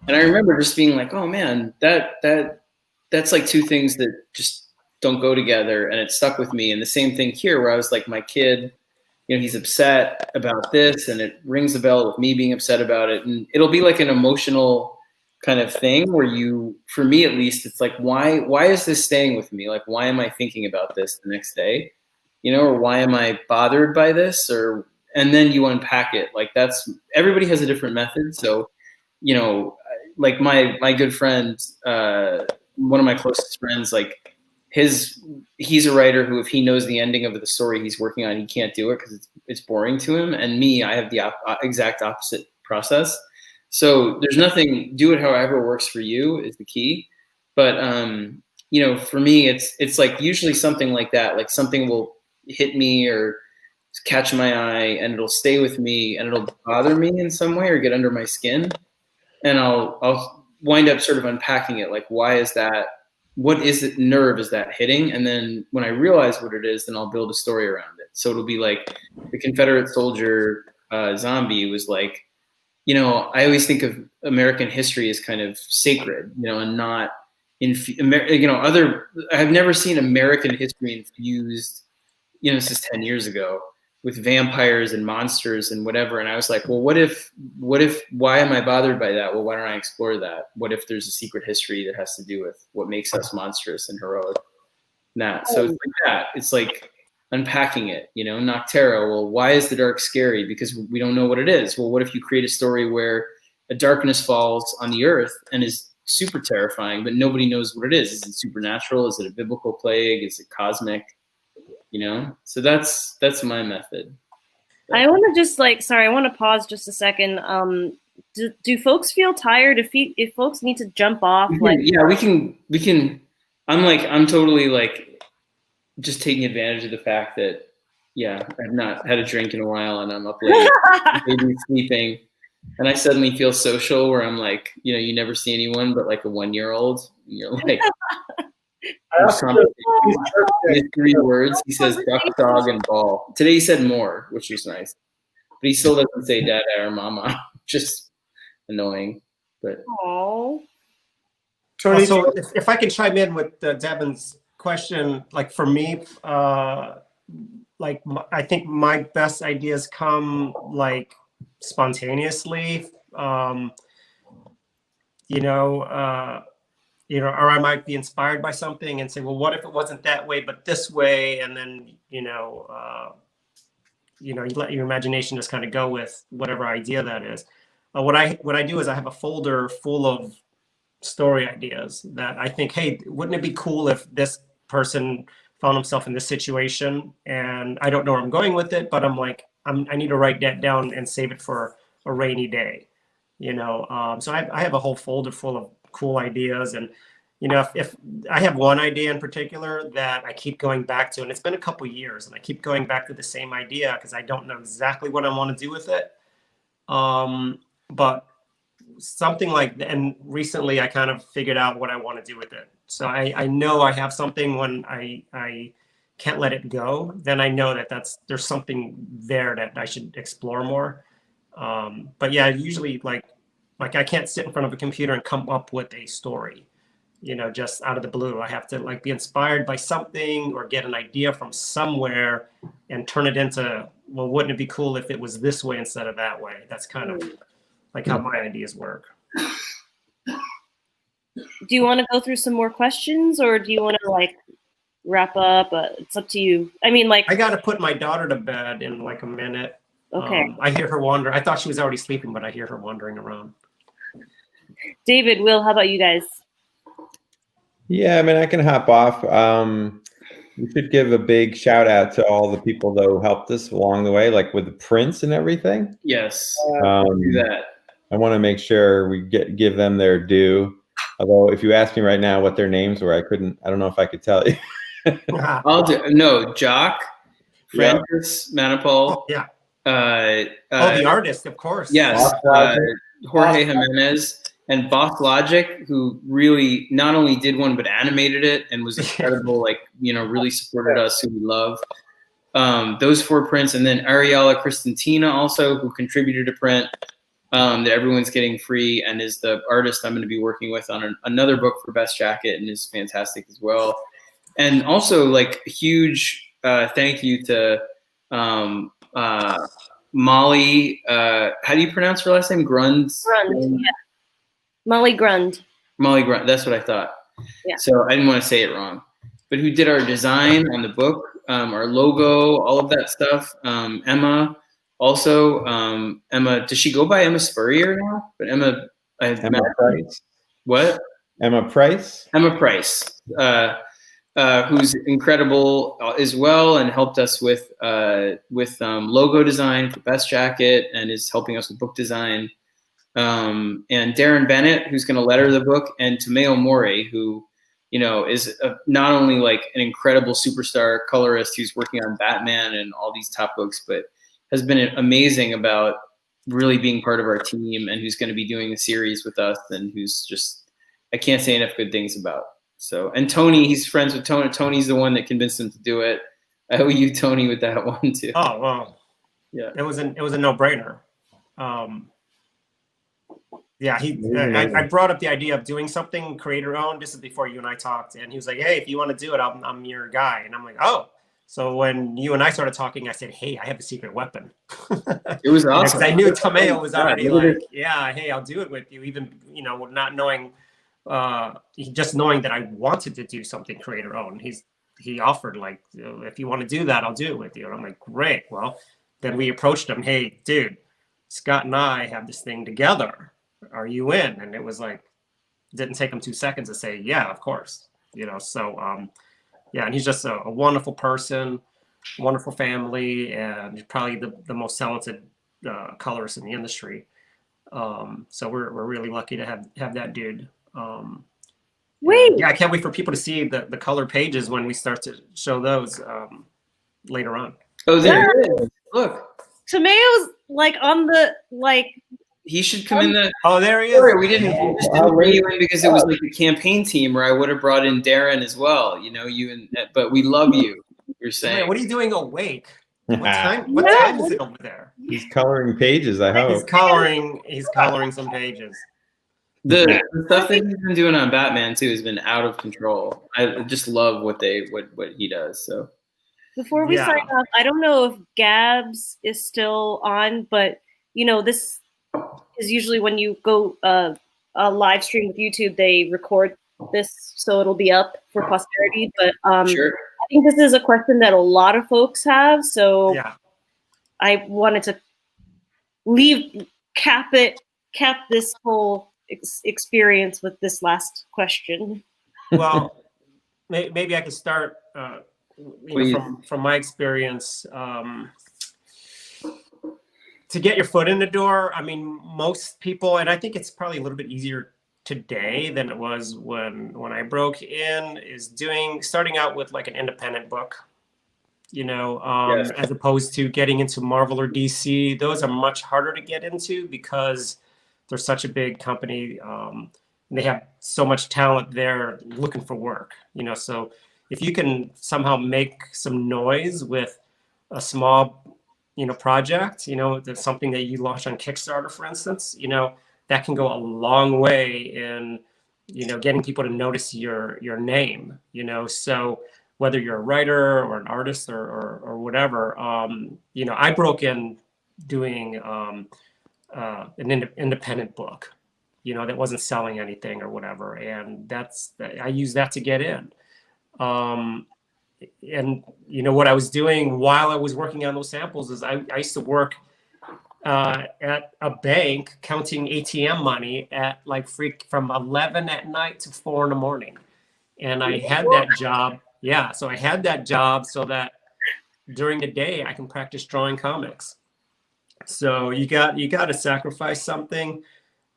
and I remember just being like, oh man, that's like two things that just don't go together, and it stuck with me. And the same thing here, where I was like, my kid, he's upset about this, and it rings a bell with me being upset about it, and it'll be like an emotional kind of thing where for me at least, it's like, why is this staying with me? Like, why am I thinking about this the next day? Or why am I bothered by this? And then you unpack it. Like everybody has a different method. So, like my good friend, one of my closest friends, like he's a writer who, if he knows the ending of the story he's working on, he can't do it because it's boring to him. And me, I have the exact opposite process. So there's nothing, do it however works for you is the key. But, for me, it's like usually something like that, like something will hit me or catch my eye and it'll stay with me and it'll bother me in some way or get under my skin. And I'll wind up sort of unpacking it. Like, why is that? What is it? Nerve is that hitting? And then when I realize what it is, then I'll build a story around it. So it'll be like the Confederate soldier zombie was like, I always think of American history as kind of sacred, and not I've never seen American history infused, this is 10 years ago, with vampires and monsters and whatever. And I was like, well, why am I bothered by that? Well, why don't I explore that? What if there's a secret history that has to do with what makes us monstrous and heroic? So it's like that. It's like unpacking it, Nocterra. Well, why is the dark scary? Because we don't know what it is. Well, what if you create a story where a darkness falls on the earth and is super terrifying, but nobody knows what it is? Is it supernatural? Is it a biblical plague? Is it cosmic? So that's my method. I want to just I want to pause just a second. Do folks feel tired if folks need to jump off? Yeah, we can. I'm totally like just taking advantage of the fact that, I've not had a drink in a while and I'm up late, maybe sleeping, and I suddenly feel social where I'm like, you never see anyone but like a 1-year-old. And you're like, he has 3 words. He says duck, dog, and ball. Today he said more, which was nice, but he still doesn't say dada or mama. Just annoying. But Tony, so if I can chime in with Devin's question, like for me, I think my best ideas come like spontaneously, or I might be inspired by something and say, well, what if it wasn't that way, but this way? And then, you let your imagination just kind of go with whatever idea that is. What I do is I have a folder full of story ideas that I think, hey, wouldn't it be cool if this person found himself in this situation and I don't know where I'm going with it, but I'm like, I need to write that down and save it for a rainy day, so I have a whole folder full of cool ideas. And, if I have one idea in particular that I keep going back to, and it's been a couple years and I keep going back to the same idea because I don't know exactly what I want to do with it. But something like that, and recently I kind of figured out what I want to do with it. So I know I have something when I can't let it go, then I know that there's something there that I should explore more. But yeah, usually like Like I can't sit in front of a computer and come up with a story, just out of the blue. I have to like be inspired by something or get an idea from somewhere and turn it into, well, wouldn't it be cool if it was this way instead of that way? That's kind of like how my ideas work. Do you want to go through some more questions, or do you want to like wrap up? It's up to you. I mean, like, I got to put my daughter to bed in like a minute. Okay. I hear her wander. I thought she was already sleeping, but I hear her wandering around. David, Will, how about you guys? Yeah, I mean, I can hop off. We should give a big shout out to all the people that helped us along the way, like with the prints and everything. Yes, Do that. I want to make sure we give them their due. Although, if you ask me right now what their names were, I don't know if I could tell you. I'll do. No, Jock, Francis Manipul. Yeah. The artist, of course. Yes, Jorge Jimenez and Boss Logic, who really not only did one but animated it and was incredible. Like really supported us, who we love. Those 4 prints, and then Ariella Cristantina also, who contributed to print. That everyone's getting free, and is the artist I'm going to be working with on another book for Best Jacket, and is fantastic as well. And also, like, a huge thank you to Molly. How do you pronounce her last name? Grund. Yeah. Molly Grund. Molly Grund. That's what I thought. Yeah. So I didn't want to say it wrong. But who did our design on the book, our logo, all of that stuff? Emma. Also, Emma, does she go by Emma Spurrier now? But Emma Price. What? Emma Price? Emma Price, who's incredible as well, and helped us with logo design for Best Jacket, and is helping us with book design. And Darren Bennett, who's going to letter the book, and Tomeo Mori, who is not only like an incredible superstar colorist who's working on Batman and all these top books, but has been amazing about really being part of our team, and who's going to be doing the series with us, and who's just, I can't say enough good things about. So, and Tony, he's friends with Tony. Tony's the one that convinced him to do it. I owe you, Tony, with that one too. Oh, well, yeah, it was a no-brainer. Yeah, I brought up the idea of doing something creator-owned. This is before you and I talked, and he was like, "Hey, if you want to do it, I'm your guy." And I'm like, "Oh." So when you and I started talking, I said, "Hey, I have a secret weapon." It was awesome. Because I knew Tomeo was already like, "Yeah, hey, I'll do it with you," even not knowing, just knowing that I wanted to do something creator-owned. He offered like, "If you want to do that, I'll do it with you." And I'm like, "Great." Well, then we approached him. "Hey, dude, Scott and I have this thing together. Are you in?" And it was like, didn't take him 2 seconds to say, "Yeah, of course." So. Yeah, and he's just a wonderful person, wonderful family, and he's probably the most talented colorist in the industry. So we're really lucky to have that dude. Yeah, I can't wait for people to see the color pages when we start to show those later on. Oh, there it is. Look, Tomeo's like on the he should come in the. Oh, there he is. Sorry, we didn't bring you in because it was like the campaign team, where I would have brought in Darren as well. But we love you. You're saying. Man, what are you doing awake? What time is it over there? He's coloring pages, I hope. He's coloring some pages. The stuff that he's been doing on Batman too has been out of control. I just love what he does. So before we sign off, I don't know if Gabs is still on, but this is usually when you go a live stream with YouTube, they record this, so it'll be up for posterity. But sure. I think this is a question that a lot of folks have, so I wanted to cap this whole experience with this last question. Well, maybe I could start from my experience. To get your foot in the door, I mean, most people, and I think it's probably a little bit easier today than it was when I broke in, is starting out with like an independent book, as opposed to getting into Marvel or DC. Those are much harder to get into because they're such a big company. And they have so much talent there looking for work, so if you can somehow make some noise with a small project, that's something that you launch on Kickstarter, for instance, that can go a long way in, getting people to notice your name, so whether you're a writer or an artist or whatever, I broke in doing an independent book, that wasn't selling anything or whatever. And I use that to get in. And what I was doing while I was working on those samples is I used to work at a bank counting ATM money at from 11 at night to 4 in the morning. And I had that job. Yeah. So I had that job so that during the day I can practice drawing comics. So you got to sacrifice something,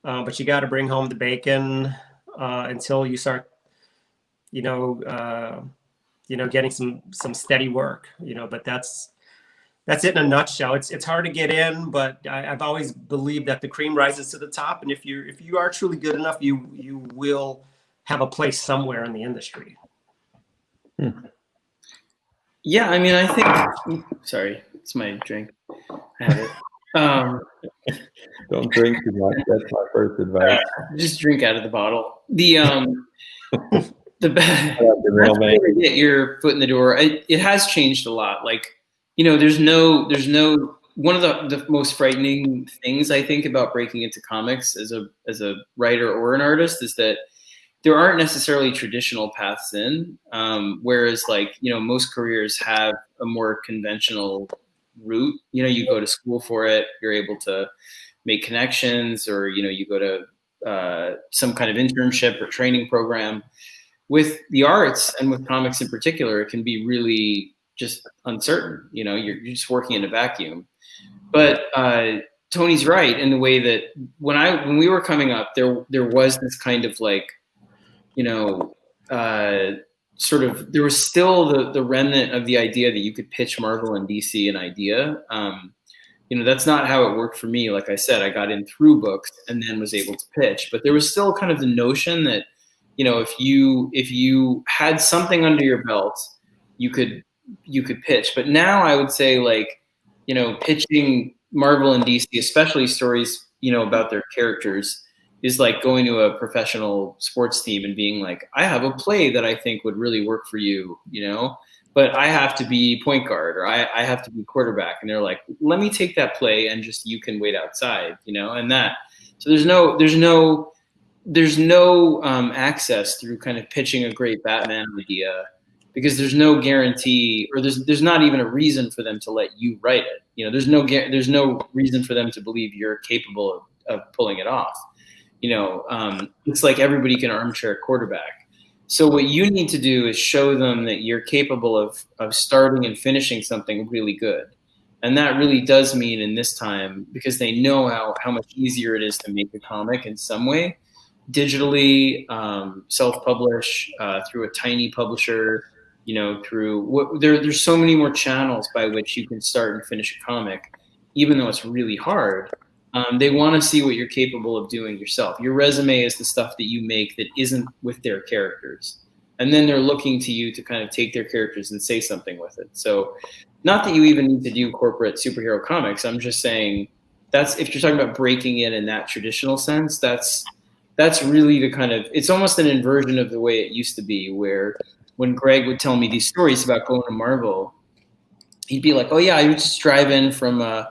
but you got to bring home the bacon until you start, getting some steady work, but that's it in a nutshell. It's hard to get in, but I've always believed that the cream rises to the top. And if you are truly good enough, you will have a place somewhere in the industry. Yeah, I mean, I think. Sorry, it's my drink. I have it. Don't drink too much. That's my first advice. Just drink out of the bottle. Get your foot in the door. It has changed a lot. There's no one of the most frightening things I think about breaking into comics as a writer or an artist is that there aren't necessarily traditional paths in, whereas most careers have a more conventional route. You go to school for it, you're able to make connections, or you go to some kind of internship or training program. With the arts and with comics in particular, it can be really just uncertain. You're just working in a vacuum. But Tony's right in the way that when we were coming up, there was this kind of there was still the remnant of the idea that you could pitch Marvel and DC an idea. That's not how it worked for me. Like I said, I got in through books and then was able to pitch. But there was still kind of the notion that, if you had something under your belt, you could pitch. But now I would say pitching Marvel and DC, especially stories, about their characters, is like going to a professional sports team and being like, I have a play that I think would really work for you, but I have to be point guard or I have to be quarterback. And they're like, let me take that play and just, you can wait outside, and that. So there's no access through kind of pitching a great Batman idea, because there's no guarantee, or there's not even a reason for them to let you write it. There's no reason for them to believe you're capable of pulling it off. It's like everybody can armchair quarterback. So what you need to do is show them that you're capable of starting and finishing something really good. And that really does mean in this time, because they know how much easier it is to make a comic in some way, digitally, self-publish through a tiny publisher, there's so many more channels by which you can start and finish a comic, even though it's really hard. They want to see what you're capable of doing yourself. Your resume is the stuff that you make that isn't with their characters. And then they're looking to you to kind of take their characters and say something with it. So not that you even need to do corporate superhero comics. I'm just saying if you're talking about breaking in that traditional sense, that's really the kind of, it's almost an inversion of the way it used to be, where when Greg would tell me these stories about going to Marvel, he'd be like, oh yeah, I would just drive in from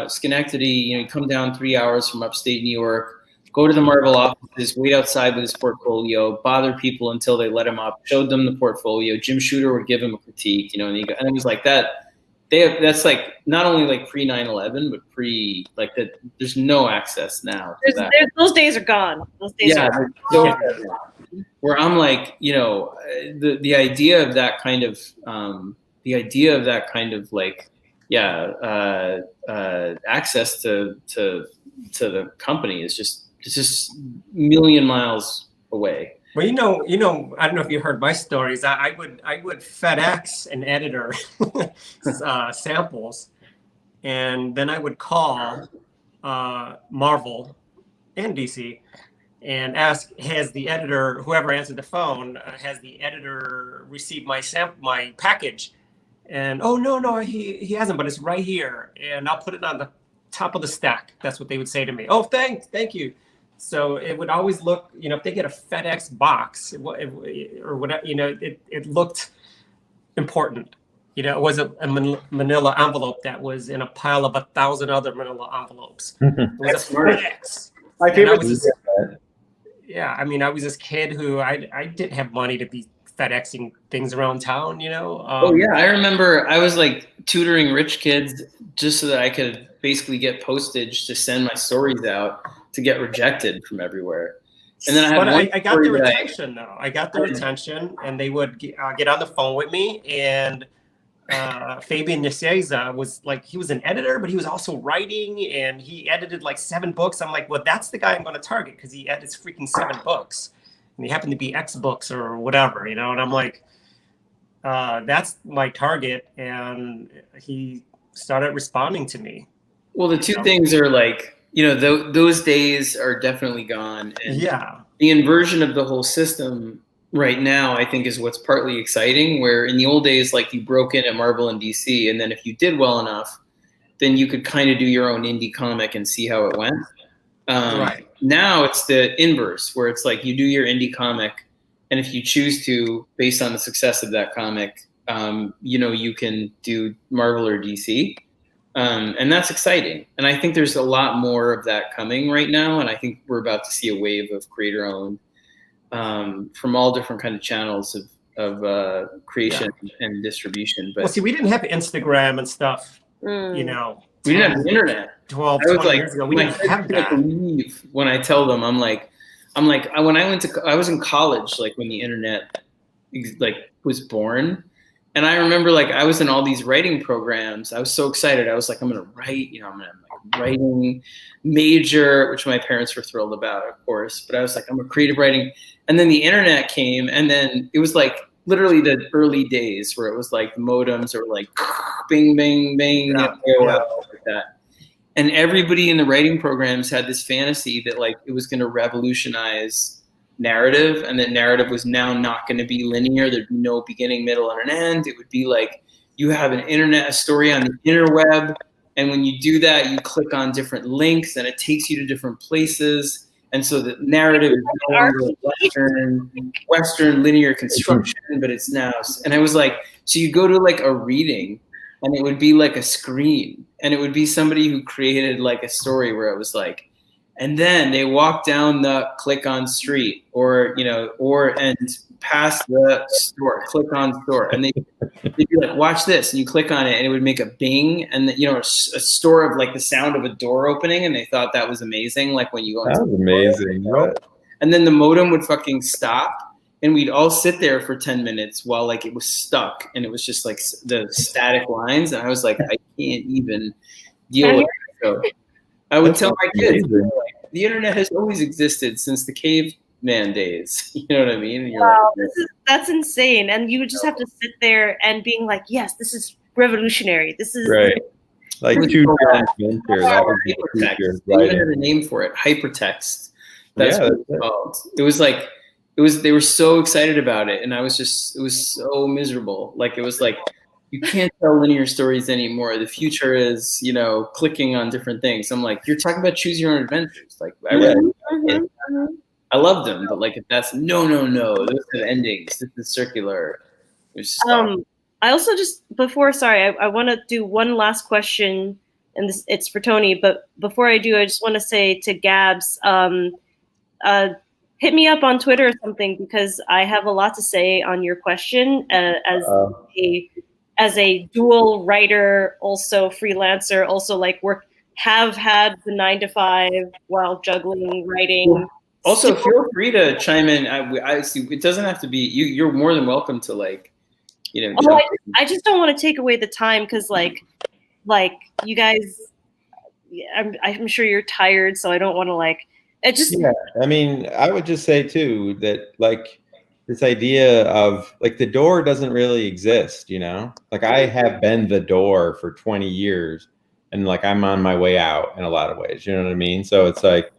Schenectady, you come down 3 hours from upstate New York, go to the Marvel offices, wait outside with his portfolio, bother people until they let him up, showed them the portfolio. Jim Shooter would give him a critique, and it was like that. That's like not only like pre 9/11, but pre that. There's no access now to that. Those days are gone. Those days are gone. So, where I'm like, the idea of that kind of access to the company is just a million miles away. Well, I don't know if you heard my stories. I would FedEx an editor samples, and then I would call Marvel and DC and ask, has the editor, whoever answered the phone, has the editor received my package? And oh no, he hasn't, but it's right here, and I'll put it on the top of the stack. That's what they would say to me. Oh, thank you. So it would always look, if they get a FedEx box or whatever, it looked important. It wasn't a manila envelope that was in a pile of 1,000 other manila envelopes. It was a FedEx. My favorite. Yeah, I mean, I was this kid who I didn't have money to be FedExing things around town, Oh yeah, I remember I was like tutoring rich kids just so that I could basically get postage to send my stories out to get rejected from everywhere. And then I got their attention though. I got their attention, and they would get on the phone with me. And Fabian Nicieza was like, he was an editor, but he was also writing, and he edited like 7 books. I'm like, well, that's the guy I'm going to target because he edits freaking 7 books. And they happen to be X books or whatever, and I'm like, that's my target. And he started responding to me. Well, the two things are like, those days are definitely gone. And yeah, the inversion of the whole system right now, I think, is what's partly exciting, where in the old days, like, you broke in at Marvel and DC, and then if you did well enough, then you could kind of do your own indie comic and see how it went. Right. Now it's the inverse, where it's like you do your indie comic, and if you choose to, based on the success of that comic, you can do Marvel or DC, and that's exciting. And I think there's a lot more of that coming right now, and I think we're about to see a wave of creator-owned from all different kind of channels of creation and distribution. But see, we didn't have Instagram and stuff, we didn't have the internet. 12, 20 years ago, we didn't have that. When I tell them, I'm like, when I was in college, like when the internet was born, and I remember like I was in all these writing programs. I was so excited. I was like, I'm gonna write, I'm gonna like writing major, which my parents were thrilled about, of course. But I was like, I'm a creative writing, and then the internet came, and then it was like literally the early days where it was like modems or like bing, bing, bing, AOL, like that. And everybody in the writing programs had this fantasy that like it was going to revolutionize narrative, and that narrative was now not going to be linear. There'd be no beginning, middle, and an end. It would be like you have a story on the interweb, and when you do that, you click on different links, and it takes you to different places. And so the narrative is no longer Western linear construction, but it's now. And I was like, so you go to like a reading, and it would be like a screen, and it would be somebody who created like a story where it was like, and then they walk down the click on street, or and past the store, click on store, and they'd be like, watch this, and you click on it, and it would make a bing, and a store of like the sound of a door opening, and they thought that was amazing, like when you go into was amazing. What? And then the modem would fucking stop, and we'd all sit there for 10 minutes while like it was stuck, and it was just like the static lines, and I was like, I can't even deal with it. So I would tell my kids, like, the internet has always existed since the caveman days. You know what I mean? And you're wow, like, that's insane. And you would just have to sit there and being like, yes, this is revolutionary. This is right. Like two times winter. That was the future. They even had a name for it, hypertext. That's what it's called. It was like, they were so excited about it, and it was so miserable. Like, it was like, you can't tell linear stories anymore. The future is, clicking on different things. I'm like, you're talking about choose your own adventures. Like, I love them, but like, if that's no, those are the endings. This is circular. I also I want to do one last question, and it's for Tony. But before I do, I just want to say to Gabs, hit me up on Twitter or something, because I have a lot to say on your question as a dual writer, also freelancer, also like have had the 9-to-5 while juggling writing. Also, feel free to chime in. I see. It doesn't have to be you. You're more than welcome to like, I just don't want to take away the time, because like you guys, I'm sure you're tired, so I don't want to like. It just. Yeah, I mean, I would just say too that like this idea of like the door doesn't really exist, Like, I have been the door for 20 years, and like I'm on my way out in a lot of ways. You know what I mean? So it's like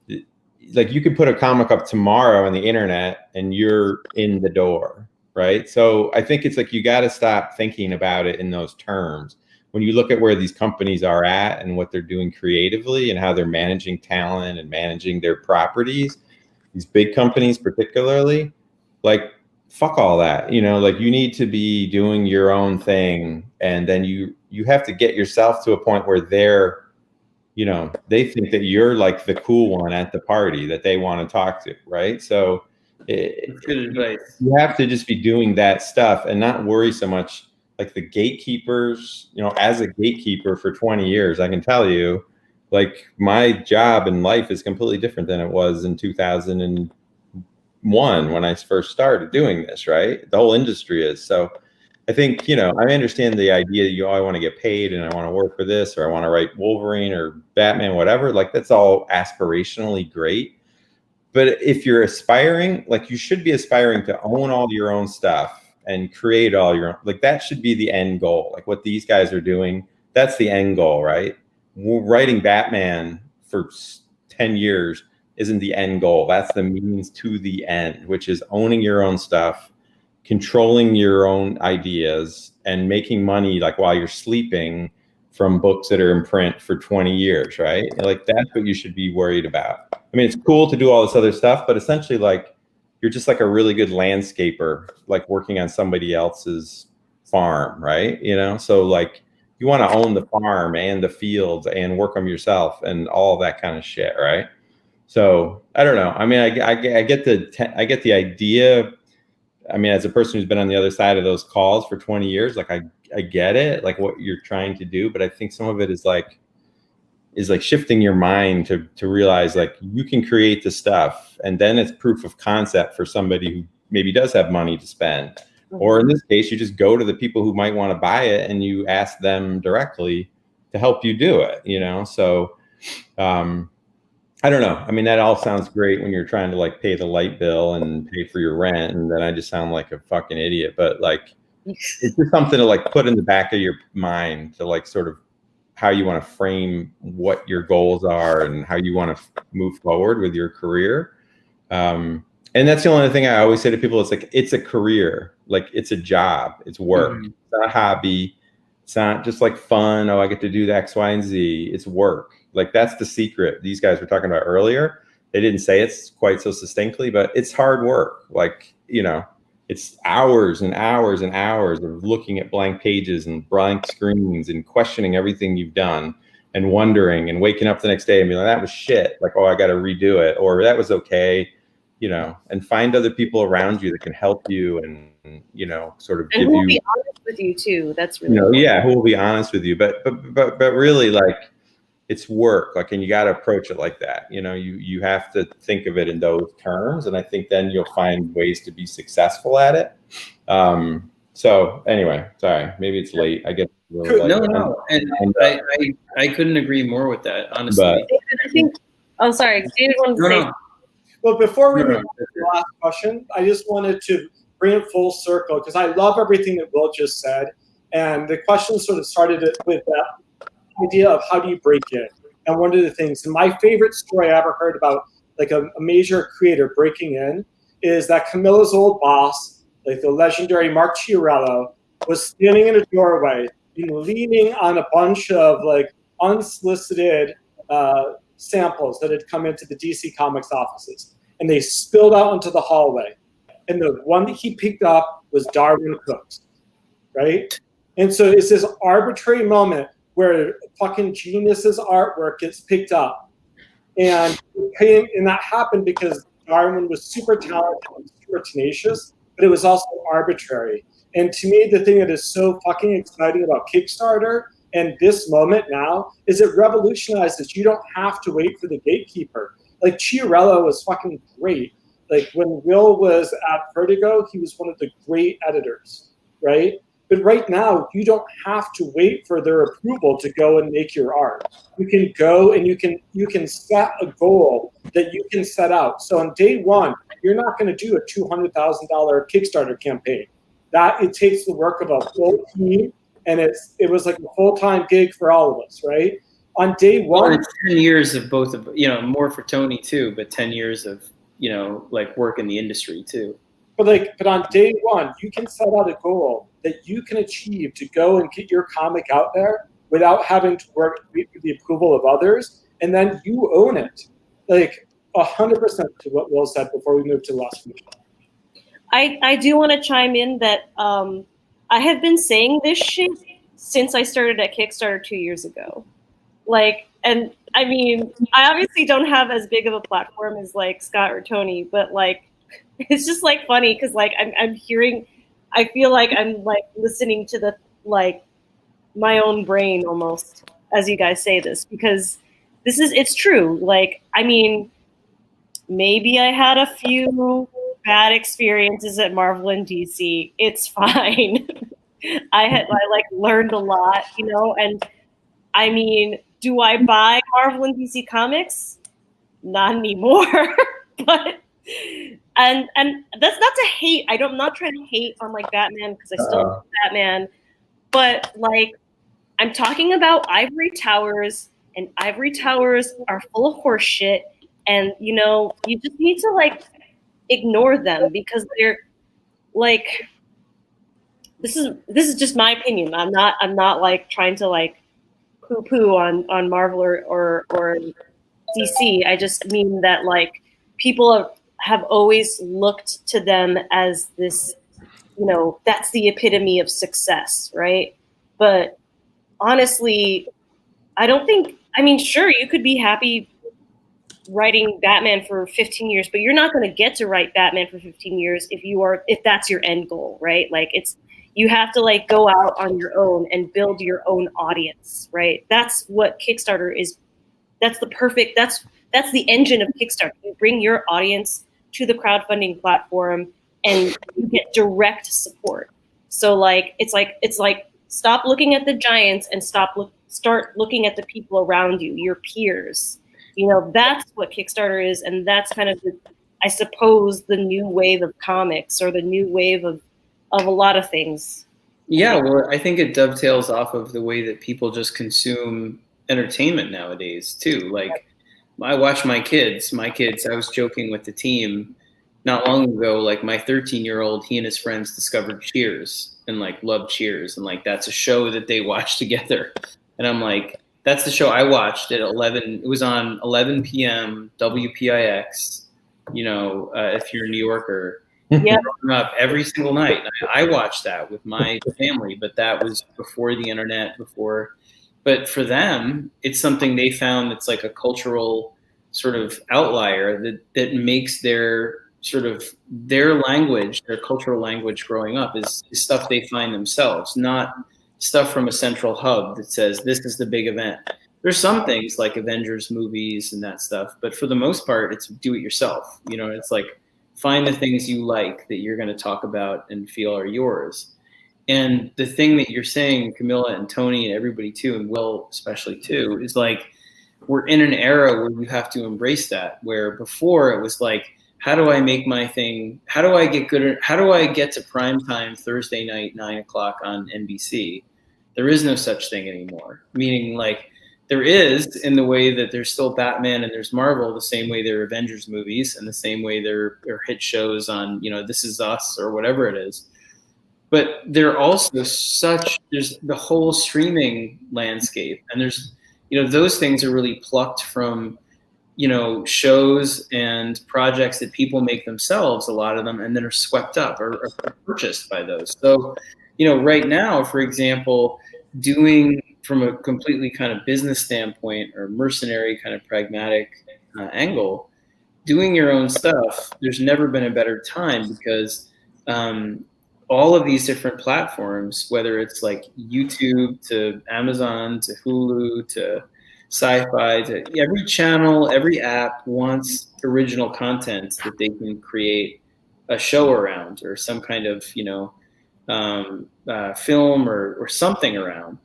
you could put a comic up tomorrow on the internet, and you're in the door, right? So I think it's like you got to stop thinking about it in those terms. when you look at where these companies are at and what they're doing creatively and how they're managing talent and managing their properties, these big companies particularly, like, fuck all that, you know, like you need to be doing your own thing. And then you have to get yourself to a point where they're, you know, they think that you're like the cool one at the party that they want to talk to, right? So Good advice. you have to just be doing that stuff and not worry so much. Like the gatekeepers, you know, as a gatekeeper for 20 years, I can tell you, like my job in life is completely different than it was in 2001 when I first started doing this, right? The whole industry is. So I think, you know, I understand the idea that I want to get paid and I want to work for this, or I want to write Wolverine or Batman, whatever. Like that's all aspirationally great. But if you're aspiring, like you should be aspiring to own all your own stuff and create all your own, like that should be the end goal. Like what these guys are doing, that's the end goal, right? Writing Batman for 10 years isn't the end goal. That's the means to the end, which is owning your own stuff, controlling your own ideas, and making money like while you're sleeping from books that are in print for 20 years, right? Like that's what you should be worried about. I mean, it's cool to do all this other stuff, but essentially like you're just like a really good landscaper, like working on somebody else's farm, right? You know, so like you want to own the farm and the fields and work them yourself and all that kind of shit, right? So I don't know. I mean, I get the idea. I mean, as a person who's been on the other side of those calls for 20 years, like I get it, like what you're trying to do, but I think some of it is like shifting your mind to realize like you can create the stuff and then it's proof of concept for somebody who maybe does have money to spend. Or in this case, you just go to the people who might want to buy it and you ask them directly to help you do it, you know? So, I don't know. I mean, that all sounds great when you're trying to like pay the light bill and pay for your rent. And then I just sound like a fucking idiot, but like, it's just something to like put in the back of your mind to like sort of how you want to frame what your goals are and how you want to move forward with your career. And that's the only thing I always say to people. It's like, it's a career, like it's a job, it's work, It's not a hobby. It's not just like fun. Oh, I get to do the X, Y, and Z. It's work. Like that's the secret these guys were talking about earlier. They didn't say it's quite so succinctly, but it's hard work. Like, you know, it's hours and hours and hours of looking at blank pages and blank screens and questioning everything you've done and wondering and waking up the next day and being like, that was shit. Like, oh, I got to redo it. Or that was okay, you know, and find other people around you that can help you and you know, sort of and give who will you, be honest with you too. That's really you know, cool. yeah, who will be honest with you. But really like, it's work, like, and you got to approach it like that. You know, you have to think of it in those terms, and I think then you'll find ways to be successful at it. So anyway, sorry, maybe it's late. I get really like, no, and I couldn't agree more with that, honestly. But, I think. Oh, sorry, David wanted to say. Well, before we move on to the last question, I just wanted to bring it full circle because I love everything that Will just said, and the question sort of started with that idea of how do you break in. And one of the things, and my favorite story I ever heard about like a major creator breaking in is that Camilla's old boss, like the legendary Mark Chiarello, was standing in a doorway, leaning on a bunch of like unsolicited samples that had come into the DC Comics offices, and they spilled out into the hallway. And the one that he picked up was Darwin Cook's, right? And so it's this arbitrary moment where fucking genius's artwork gets picked up. And that happened because Darwin was super talented and super tenacious, but it was also arbitrary. And to me, the thing that is so fucking exciting about Kickstarter and this moment now is it revolutionizes. You don't have to wait for the gatekeeper. Like Chiarello was fucking great. Like when Will was at Vertigo, he was one of the great editors, right? But right now, you don't have to wait for their approval to go and make your art. You can go and you can set a goal that you can set out. So on day one, you're not going to do a $200,000 Kickstarter campaign. That it takes the work of a full team, and it was like a full-time gig for all of us, right? On day one, well, it's 10 years of both of more for Tony too, but 10 years of like work in the industry too. but on day one, you can set out a goal that you can achieve to go and get your comic out there without having to wait for the approval of others, and then you own it. Like 100% to what Will said before we move to the last question. I do want to chime in that I have been saying this shit since I started at Kickstarter 2 years ago. Like, and I mean, I obviously don't have as big of a platform as like Scott or Tony, but like, it's just like funny because like I'm hearing, I feel like I'm like listening to the like my own brain almost as you guys say this, because it's true. Like, I mean, maybe I had a few bad experiences at Marvel and DC. It's fine. I like learned a lot, you know, and I mean, do I buy Marvel and DC comics? Not anymore. But and that's not to hate. I'm not trying to hate on like Batman because I still love Batman. But like, I'm talking about ivory towers, and ivory towers are full of horse shit. And you know, you just need to like ignore them because they're like, this is just my opinion. I'm not like trying to like poo on Marvel or DC. I just mean that like people have always looked to them as this, you know, that's the epitome of success, right? But honestly, I don't think, I mean, sure, you could be happy writing Batman for 15 years, but you're not going to get to write Batman for 15 years if that's your end goal, right? Like you have to like go out on your own and build your own audience, right? That's what Kickstarter is. That's the engine of Kickstarter. You bring your audience to the crowdfunding platform and you get direct support. So like, it's like stop looking at the giants and start looking at the people around you, your peers. You know, that's what Kickstarter is, and that's kind of I suppose the new wave of comics or the new wave of a lot of things. Yeah, well, I think it dovetails off of the way that people just consume entertainment nowadays too. Like, I watch my kids. I was joking with the team not long ago. Like, my 13-year-old, he and his friends discovered Cheers and like loved Cheers, and like that's a show that they watch together. And I'm like, that's the show I watched at 11. It was on 11 p.m. WPIX. You know, if you're a New Yorker, growing up every single night. I watched that with my family, but that was before the internet. But for them, it's something they found that's like a cultural sort of outlier that makes their language, their cultural language growing up is stuff they find themselves, not stuff from a central hub that says this is the big event. There's some things like Avengers movies and that stuff, but for the most part, it's do it yourself. You know, it's like find the things you like that you're going to talk about and feel are yours. And the thing that you're saying, Camilla and Tony and everybody too, and Will especially too, is like we're in an era where you have to embrace that. Where before it was like, how do I make my thing? How do I get good? How do I get to primetime Thursday night, 9 o'clock on NBC? There is no such thing anymore. Meaning, like, there is in the way that there's still Batman and there's Marvel, the same way there are Avengers movies and the same way there are hit shows on, you know, This Is Us or whatever it is. But there are also there's the whole streaming landscape, and there's, you know, those things are really plucked from, you know, shows and projects that people make themselves, a lot of them, and then are swept up or purchased by those. So, you know, right now, for example, doing from a completely kind of business standpoint or mercenary kind of pragmatic angle, doing your own stuff, there's never been a better time because all of these different platforms, whether it's like YouTube to Amazon to Hulu to Sci-Fi, to every channel, every app wants original content that they can create a show around or some kind of, you know, film or something around.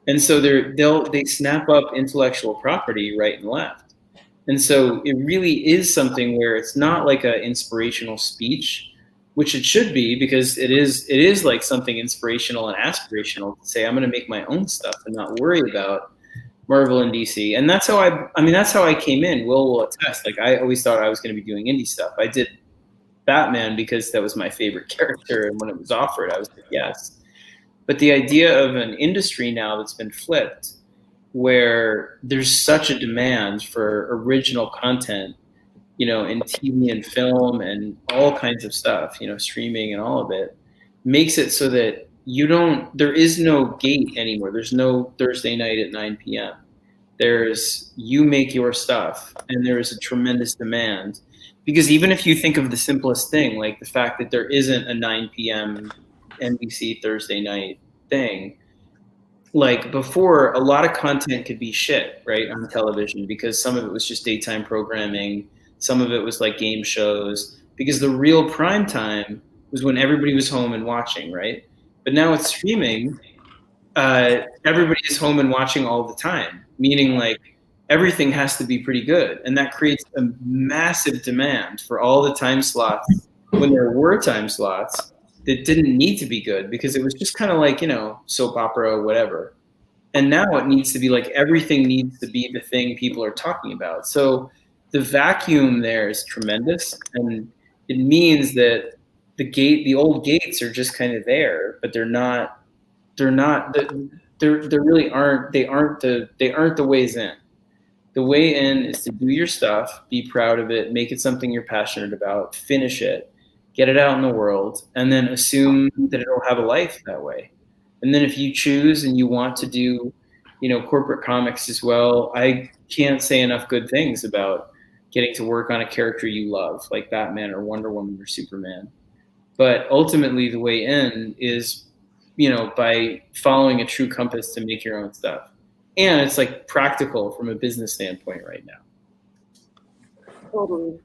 And so they snap up intellectual property right and left. And so it really is something where it's not like an inspirational speech, which it should be, because it is like something inspirational and aspirational to say, I'm going to make my own stuff and not worry about Marvel and DC. And that's how that's how I came in. Will attest. Like, I always thought I was going to be doing indie stuff. I did Batman because that was my favorite character, and when it was offered, I was like, yes. But the idea of an industry now that's been flipped, where there's such a demand for original content, you know, in TV and film and all kinds of stuff, you know, streaming and all of it, makes it so that there is no gate anymore. There's no Thursday night at 9 p.m. You make your stuff, and there is a tremendous demand. Because even if you think of the simplest thing, like the fact that there isn't a 9 p.m. NBC Thursday night thing, like before, a lot of content could be shit, right, on television, because some of it was just daytime programming, some of it was like game shows, because the real prime time was when everybody was home and watching, right? But now with streaming, everybody is home and watching all the time, meaning like everything has to be pretty good. And that creates a massive demand for all the time slots when there were time slots that didn't need to be good, because it was just kind of like, you know, soap opera or whatever. And now it needs to be like, everything needs to be the thing people are talking about. So the vacuum there is tremendous. And it means that the old gates are just kind of there, but they really aren't the ways in. The way in is to do your stuff, be proud of it, make it something you're passionate about, finish it, get it out in the world, and then assume that it'll have a life that way. And then if you choose and you want to do, you know, corporate comics as well, I can't say enough good things about getting to work on a character you love, like Batman or Wonder Woman or Superman. But ultimately the way in is, you know, by following a true compass to make your own stuff. And it's like practical from a business standpoint right now. Totally.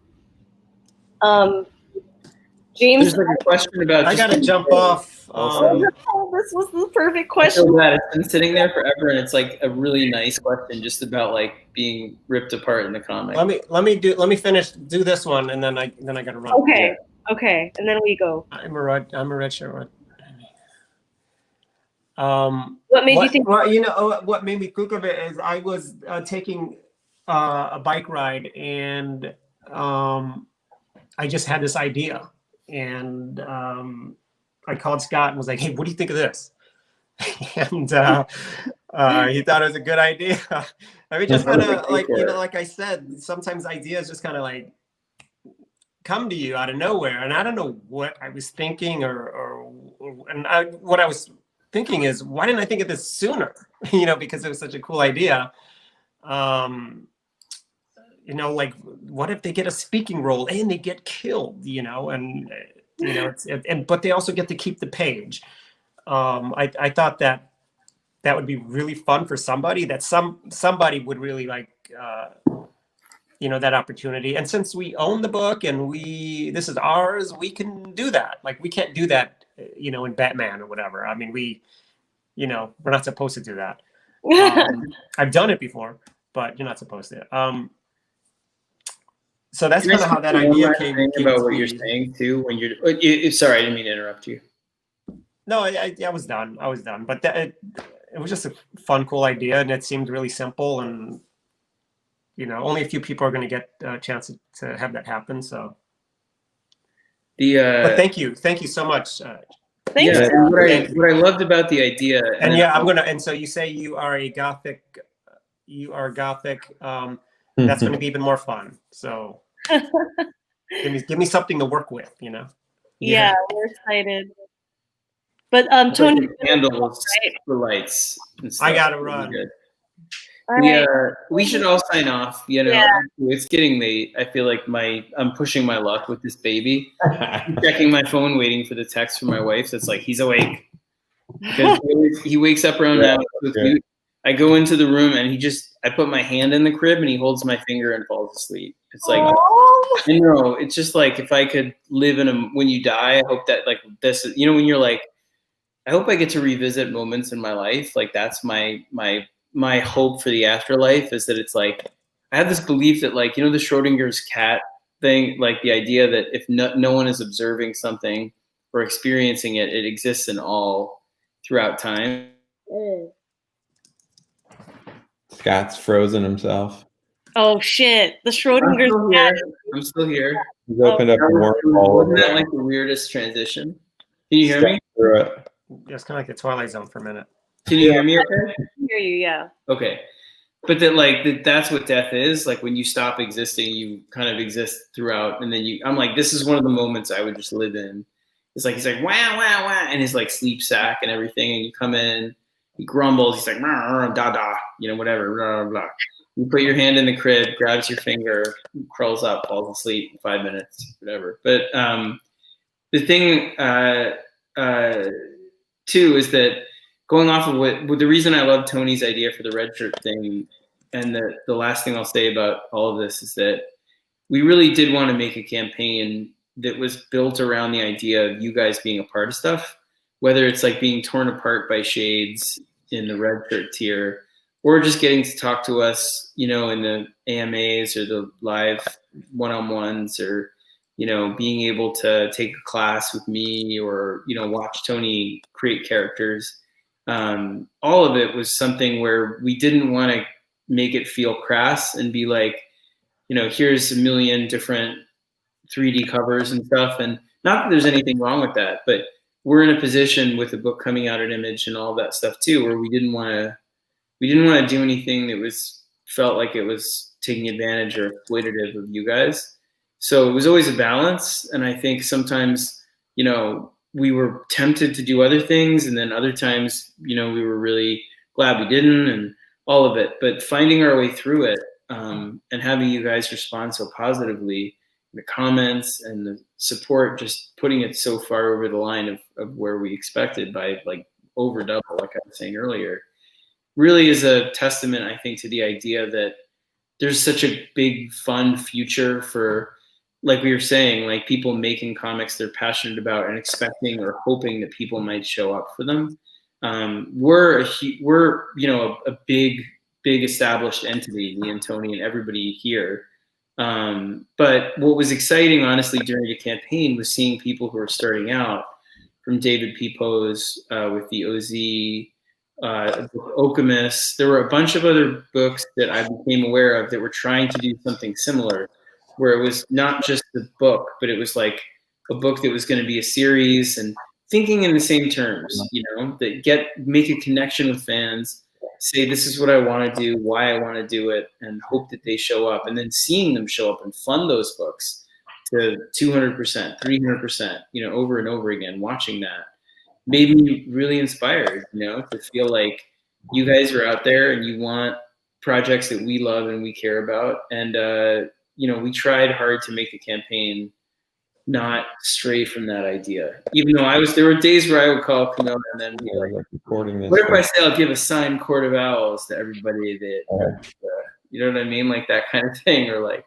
James, there's like a question about. I gotta jump off. this was the perfect I question. feel bad. It's been sitting there forever, and it's like a really nice question, just about like being ripped apart in the comic. Let me finish. Do this one, and then I gotta run. Okay. Okay, and then we go. I'm a red shirt. What made you think? Well, you know what made me think of it is I was taking a bike ride, and I just had this idea, and I called Scott and was like, "Hey, what do you think of this?" And he thought it was a good idea. I mean, just kind of like, you know, like I said, sometimes ideas just kind of like come to you out of nowhere, and I don't know what I was thinking, what I was thinking is, why didn't I think of this sooner? You know, because it was such a cool idea. You know, like, what if they get a speaking role and they get killed? You know, and you know, but they also get to keep the page. I thought that would be really fun for somebody, that somebody would really like, you know, that opportunity. And since we own the book and this is ours, we can do that. Like, we can't do that, you know, in Batman or whatever. I mean, you know, we're not supposed to do that. I've done it before, but you're not supposed to. So that's kind of how that idea came about what you're saying too. When you're, sorry, I didn't mean to interrupt you. No, I was done. But it was just a fun, cool idea, and it seemed really simple. And you know, only a few people are going to get a chance to have that happen. So, but thank you so much. Thanks. Yeah, what I loved about the idea, and yeah, and so you say you are Gothic. That's going to be even more fun. So give me something to work with, you know. Yeah, we're excited. But Tony, candles, the lights. I gotta run. We should all sign off. You know, It's getting late. I feel like I'm pushing my luck with this baby. I'm checking my phone, waiting for the text from my wife. That's like, he's awake. Because he wakes up around now. I go into the room and I put my hand in the crib and he holds my finger and falls asleep. It's like, I know. It's just like, if I could live when you die, I hope that like this, you know, when you're like, I hope I get to revisit moments in my life. Like, that's my hope for the afterlife, is that it's like, I have this belief that, like, you know, the Schrodinger's cat thing, like the idea that if no one is observing something or experiencing it, it exists in all throughout time. Scott's frozen himself. Oh shit! The Schrodinger's cat. I'm still here. He's opened up a wormhole. Wasn't that like the weirdest transition? Can you hear me? It's kind of like the Twilight Zone for a minute. Can you hear me okay? I can hear you, yeah. Okay. But that like that's what death is. Like when you stop existing, you kind of exist throughout, and then I'm like, this is one of the moments I would just live in. It's like he's like wah wah wah, and his like sleep sack and everything, and you come in, he grumbles, he's like rah, rah, da da, whatever, blah, blah, blah. You put your hand in the crib, grabs your finger, crawls up, falls asleep in 5 minutes, whatever. But the thing too is that going off of what the reason I love Tony's idea for the red shirt thing, and the last thing I'll say about all of this is that we really did want to make a campaign that was built around the idea of you guys being a part of stuff, whether it's like being torn apart by shades in the red shirt tier, or just getting to talk to us, in the AMAs or the live one-on-ones, or, being able to take a class with me, or, watch Tony create characters. All of it was something where we didn't want to make it feel crass and be like, here's a million different 3D covers and stuff. And not that there's anything wrong with that, but we're in a position with the book coming out at Image and all that stuff too, where we didn't want to do anything that felt like it was taking advantage or exploitative of you guys. So it was always a balance. And I think sometimes, we were tempted to do other things, and then other times, we were really glad we didn't, and all of it. But finding our way through it, and having you guys respond so positively, the comments and the support, just putting it so far over the line of where we expected by like over double, like I was saying earlier, really is a testament, I think, to the idea that there's such a big, fun future for, like we were saying, like people making comics they're passionate about and expecting or hoping that people might show up for them. We're a big established entity, me and Tony and everybody here. But what was exciting, honestly, during the campaign was seeing people who are starting out, from David P. Pose with the OZ, Okemos. There were a bunch of other books that I became aware of that were trying to do something similar, where it was not just the book, but it was like a book that was going to be a series, and thinking in the same terms, that make a connection with fans, say this is what I want to do, why I want to do it, and hope that they show up, and then seeing them show up and fund those books to 200%, 300%, over and over again. Watching that made me really inspired, to feel like you guys are out there and you want projects that we love and we care about. And, we tried hard to make the campaign not stray from that idea. Even though there were days where I would call Camilla and then be like, what if I say I'll give a signed Court of Owls to everybody that, you know what I mean? Like that kind of thing, or like,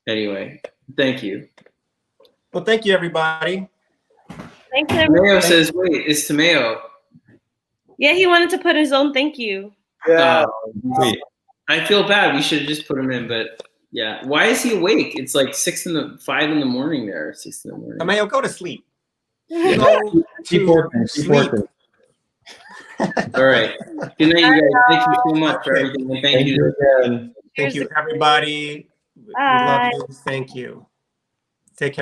anyway, thank you. Well, thank you, everybody. Thanks, everybody. Tomeo says, wait, it's Tomeo. Yeah, he wanted to put his own thank you. Yeah. Sweet. I feel bad. We should have just put him in, but yeah. Why is he awake? It's like 5 in the morning there. 6 in the morning. Ameo, go to sleep. Keep working. All right. Good night, you guys. Thank you so much for everything. And thank you. Again. Thank you, everybody. We love you. Thank you.